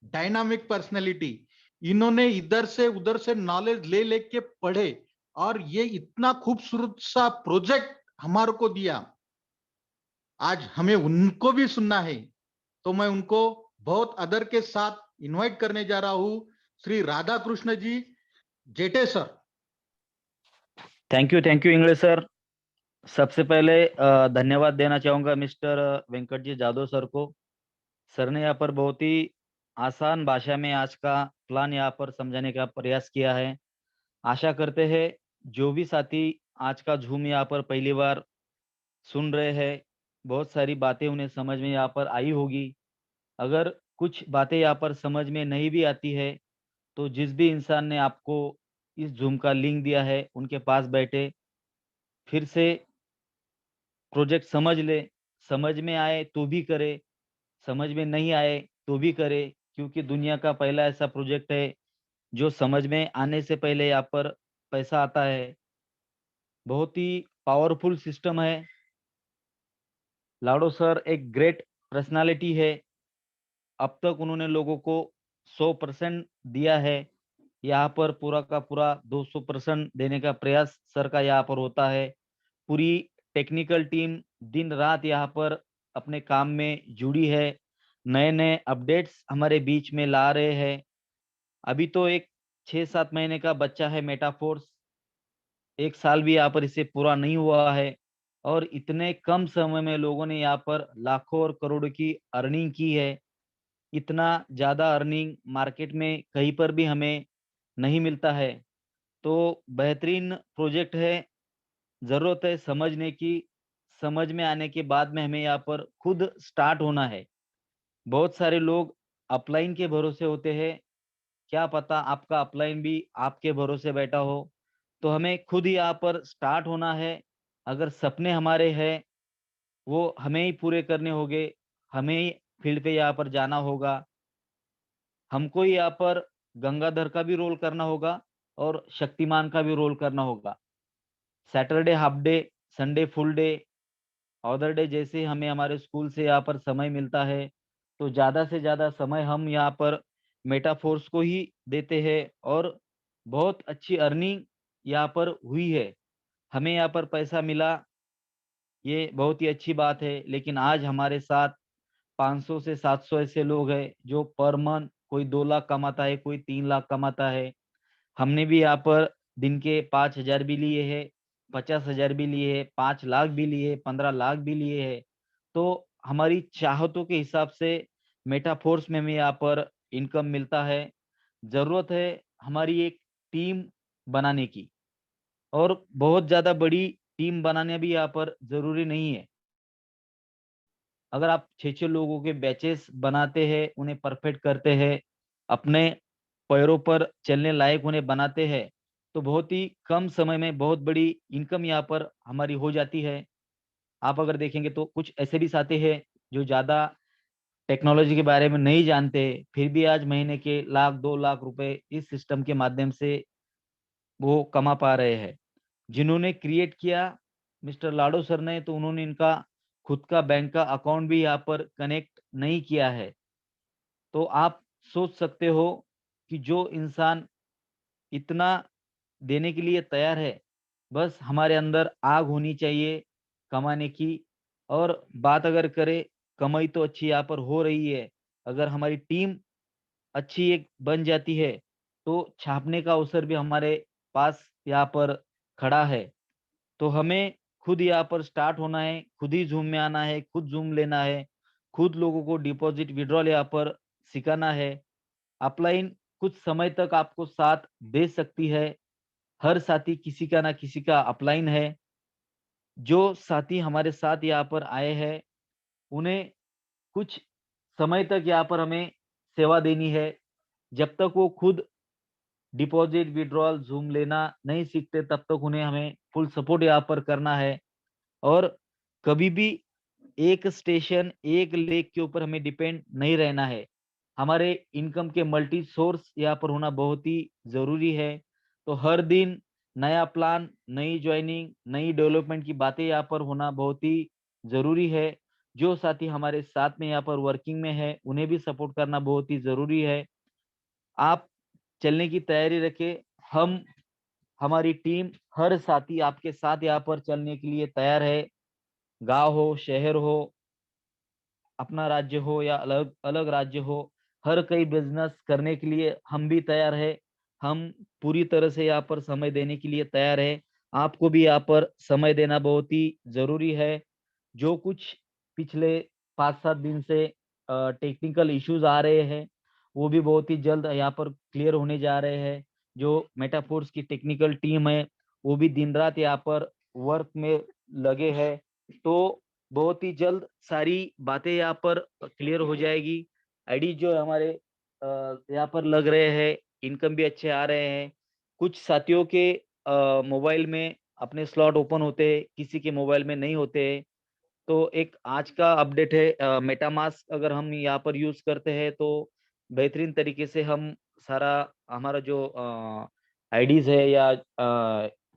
डायनामिक पर्सनैलिटी, इन्होंने इधर से उधर से नॉलेज ले लेके पढ़े और ये इतना खूबसूरत सा प्रोजेक्ट हमारे को दिया। आज हमें उनको भी सुनना है, तो मैं उनको बहुत आदर के साथ इनवाइट करने जा रहा हूं, श्री राधा कृष्ण जी जेठे sir. Thank you English sir. सबसे पहले धन्यवाद देना चाहूंगा मिस्टर वेंकट जी जादव सर को। सर ने यहाँ पर बहुत ही आसान भाषा में आज का प्लान यहाँ पर समझाने का प्रयास किया है। आशा करते हैं जो भी साथी आज का झूम यहाँ पर पहली बार सुन रहे हैं, बहुत सारी बातें उन्हें समझ में यहाँ पर आई होगी। अगर कुछ बातें यहाँ पर समझ में नहीं भी आती है तो जिस भी इंसान ने आपको इस जूम का लिंक दिया है उनके पास बैठे फिर से प्रोजेक्ट समझ ले, समझ में आए तो भी करे, समझ में नहीं आए तो भी करे, क्योंकि दुनिया का पहला ऐसा प्रोजेक्ट है जो समझ में आने से पहले यहाँ पर पैसा आता है। बहुत ही पावरफुल सिस्टम है। लाडो सर एक ग्रेट पर्सनालिटी है। अब तक उन्होंने लोगों को 100% दिया है। यहाँ पर पूरा का पूरा 200% देने का प्रयास सर का यहाँ पर होता है। पूरी टेक्निकल टीम दिन रात यहाँ पर अपने काम में जुड़ी है। नए नए अपडेट्स हमारे बीच में ला रहे हैं। अभी तो एक 6-7 महीने का बच्चा है मेटाफोर्स, 1 साल भी यहाँ पर इसे पूरा नहीं हुआ है, और इतने कम समय में लोगों ने यहाँ पर लाखों और करोड़ों की अर्निंग की है। इतना ज्यादा अर्निंग मार्केट में कहीं पर भी हमें नहीं मिलता है। तो बेहतरीन प्रोजेक्ट है। जरूरत है समझने की। समझ में आने के बाद में हमें यहाँ पर खुद स्टार्ट होना है। बहुत सारे लोग अपलाइन के भरोसे होते हैं, क्या पता आपका अपलाइन भी आपके भरोसे बैठा हो। तो हमें खुद ही यहाँ पर स्टार्ट होना है। अगर सपने हमारे हैं वो हमें ही पूरे करने होंगे, हमें ही फील्ड पे यहाँ पर जाना होगा। हमको ही यहाँ पर गंगाधर का भी रोल करना होगा और शक्तिमान का भी रोल करना होगा। Saturday half day, Sunday full day, other day जैसे हमें हमारे स्कूल से यहाँ पर समय मिलता है, तो ज्यादा से ज्यादा समय हम यहाँ पर मेटाफोर्स को ही देते हैं। और बहुत अच्छी अर्निंग यहाँ पर हुई है। हमें यहाँ पर पैसा मिला, ये बहुत ही अच्छी बात है। लेकिन आज हमारे साथ 500 से 700 ऐसे लोग हैं जो पर मंथ कोई 2 लाख कमाता है, कोई 3 लाख कमाता है। हमने भी यहाँ पर दिन के 5,000 भी लिए है, 50,000 भी लिए है, 5 लाख भी लिए, 15 लाख भी लिए है। तो हमारी चाहतों के हिसाब से मेटाफोर्स में हमें यहाँ पर इनकम मिलता है। जरूरत है हमारी एक टीम बनाने की, और बहुत ज्यादा बड़ी टीम बनाने भी यहाँ पर जरूरी नहीं है। अगर आप 6-6 लोगों के बैचेस बनाते हैं, उन्हें परफेक्ट करते हैं, अपने पैरों पर चलने लायक उन्हें बनाते हैं, तो बहुत ही कम समय में बहुत बड़ी इनकम यहाँ पर हमारी हो जाती है। आप अगर देखेंगे तो कुछ ऐसे भी साथी हैं जो ज्यादा टेक्नोलॉजी के बारे में नहीं जानते, फिर भी आज महीने के 1 लाख 2 लाख रुपए इस सिस्टम के माध्यम से वो कमा पा रहे हैं। जिन्होंने क्रिएट किया मिस्टर लाडो सर ने, तो उन्होंने इनका खुद का बैंक का अकाउंट भी यहाँ पर कनेक्ट नहीं किया है। तो आप सोच सकते हो कि जो इंसान इतना देने के लिए तैयार है, बस हमारे अंदर आग होनी चाहिए कमाने की। और बात अगर करें, कमाई तो अच्छी यहाँ पर हो रही है। अगर हमारी टीम अच्छी एक बन जाती है तो छापने का अवसर भी हमारे पास यहाँ पर खड़ा है। तो हमें खुद यहाँ पर स्टार्ट होना है, खुद ही जूम में आना है, खुद जूम लेना है, खुद लोगों को डिपॉजिट विड्रॉल यहाँ पर सिखाना है। अपलाइन कुछ समय तक आपको साथ दे सकती है। हर साथी किसी का ना किसी का अपलाइन है। जो साथी हमारे साथ यहाँ पर आए हैं उन्हें कुछ समय तक यहाँ पर हमें सेवा देनी है। जब तक वो खुद डिपॉजिट विड्रॉल जूम लेना नहीं सीखते तब तक उन्हें हमें फुल सपोर्ट यहाँ पर करना है। और कभी भी एक स्टेशन एक लेक के ऊपर हमें डिपेंड नहीं रहना है। हमारे इनकम के मल्टी सोर्स यहाँ पर होना बहुत ही जरूरी है। तो हर दिन नया प्लान, नई ज्वाइनिंग, नई डेवलपमेंट की बातें यहाँ पर होना बहुत ही जरूरी है। जो साथी हमारे साथ में यहाँ पर वर्किंग में है उन्हें भी सपोर्ट करना बहुत ही जरूरी है। आप चलने की तैयारी रखें। हम हमारी टीम हर साथी आपके साथ यहाँ पर चलने के लिए तैयार है। गांव हो, शहर हो, अपना राज्य हो या अलग अलग राज्य हो, हर कई बिजनेस करने के लिए हम भी तैयार है। हम पूरी तरह से यहाँ पर समय देने के लिए तैयार है। आपको भी यहाँ पर समय देना बहुत ही जरूरी है। जो कुछ पिछले 5-7 दिन से टेक्निकल इश्यूज आ रहे हैं वो भी बहुत ही जल्द यहाँ पर क्लियर होने जा रहे हैं। जो मेटाफोर्स की टेक्निकल टीम है वो भी दिन रात यहाँ पर वर्क में लगे हैं। तो बहुत ही जल्द सारी बातें यहाँ पर क्लियर हो जाएगी। आईडी जो हमारे यहाँ पर लग रहे हैं इनकम भी अच्छे आ रहे हैं। कुछ साथियों के मोबाइल में अपने स्लॉट ओपन होते हैं, किसी के मोबाइल में नहीं होते हैं। तो एक आज का अपडेट है, मेटामास्क अगर हम यहाँ पर यूज़ करते हैं तो बेहतरीन तरीके से हम सारा हमारा जो आईडीज़ है या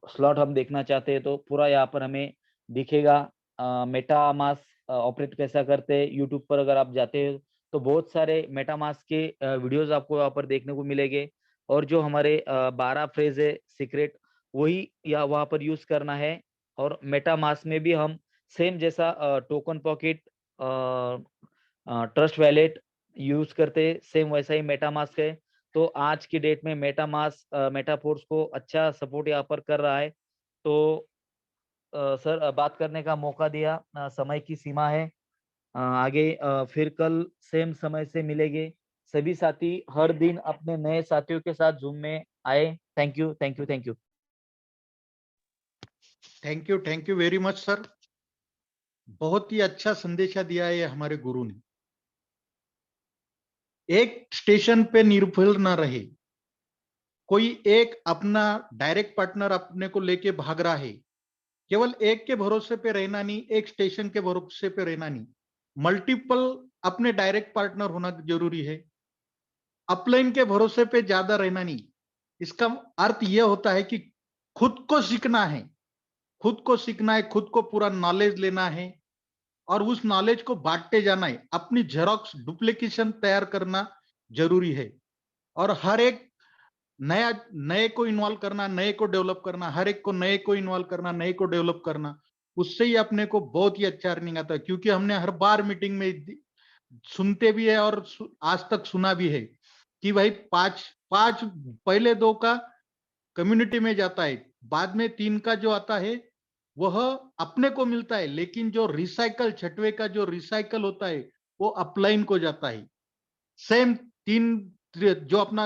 स्लॉट हम देखना चाहते हैं तो पूरा यहाँ पर हमें दिखेगा। मेटामास्क ऑपरेट कैसा करते हैं, यूट्यूब पर अगर आप जाते हो तो बहुत सारे मेटामास्क के वीडियोज़ आपको यहाँ पर देखने को मिलेंगे। और जो हमारे 12 फ्रेज़ है सीक्रेट, वही या वहाँ पर यूज़ करना है। और मेटामास्क में भी हम सेम जैसा token pocket trust wallet use करते हैं, सेम वैसा ही मेटामास्क है। तो आज की डेट में मेटामास्क मेटाफोर्स को अच्छा सपोर्ट यहाँ पर कर रहा है। तो सर बात करने का मौका दिया, समय की सीमा है। आगे फिर कल सेम समय से मिलेंगे। सभी साथी हर दिन अपने नए साथियों के साथ जूम में आए। Thank you, thank you, thank you. Thank you very much sir. बहुत ही अच्छा संदेशा दिया है हमारे गुरु ने। एक स्टेशन पे निर्भर न रहे, कोई एक अपना डायरेक्ट पार्टनर अपने को लेके भाग रहा है। केवल एक के भरोसे पे रहना नहीं, एक स्टेशन के भरोसे पे रहना नहीं, मल्टीपल अपने डायरेक्ट पार्टनर होना जरूरी है। अपलाइन के भरोसे पे ज्यादा रहना नहीं। इसका अर्थ यह होता है कि खुद को सीखना है, खुद को सीखना है, खुद को पूरा नॉलेज लेना है और उस नॉलेज को बांटते जाना है। अपनी जेरोक्स डुप्लीकेशन तैयार करना जरूरी है और हर एक नए को इन्वॉल्व करना, नए को डेवलप करना, हर एक को नए को इन्वॉल्व करना, नए को डेवलप करना, उससे ही अपने को बहुत ही अच्छा अर्निंग आता है। क्योंकि हमने हर बार मीटिंग में सुनते भी है और आज तक सुना भी है कि भाई पांच पहले 2 का कम्युनिटी में जाता है, बाद में 3 का जो आता है वह अपने को मिलता है, लेकिन जो रिसाइकल छठवे का जो रिसाइकल होता है वो अपलाइन को जाता है। सेम 3 जो अपना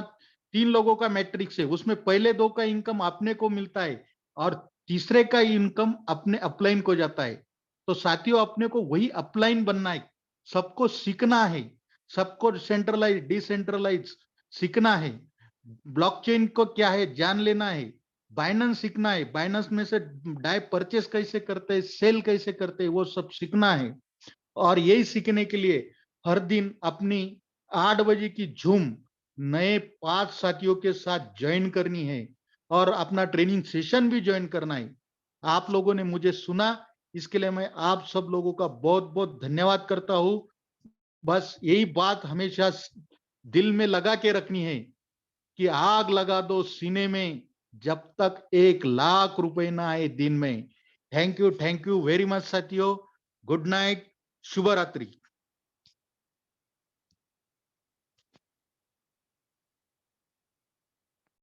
3 लोगों का मैट्रिक्स है, उसमें पहले 2 का इनकम अपने को मिलता है और तीसरे का इनकम अपने अपलाइन को जाता है। तो साथियों अपने को वही अपलाइन बनना है, सबको सीखना है, सबको सेंट्रलाइज डिसेंट्रलाइज सीखना है। ब्लॉकचेन को क्या है जान लेना है, बाइनेंस सीखना है, बाइनेंस में से डाई परचेस कैसे करते हैं, सेल कैसे करते हैं, वो सब सीखना है। और यही सीखने के लिए हर दिन अपनी 8 बजे की झूम नए 5 साथियों के साथ ज्वाइन करनी है और अपना ट्रेनिंग सेशन भी ज्वाइन करना है। आप लोगों ने मुझे सुना, इसके लिए मैं आप सब लोगों का बहुत बहुत धन्यवाद करता हूं। बस यही बात हमेशा दिल में लगा के रखनी है कि आग लगा दो सीने में जब तक 1 लाख रुपए ना आए दिन में। थैंक यू वेरी मच साथियों। गुड नाइट, शुभ रात्रि।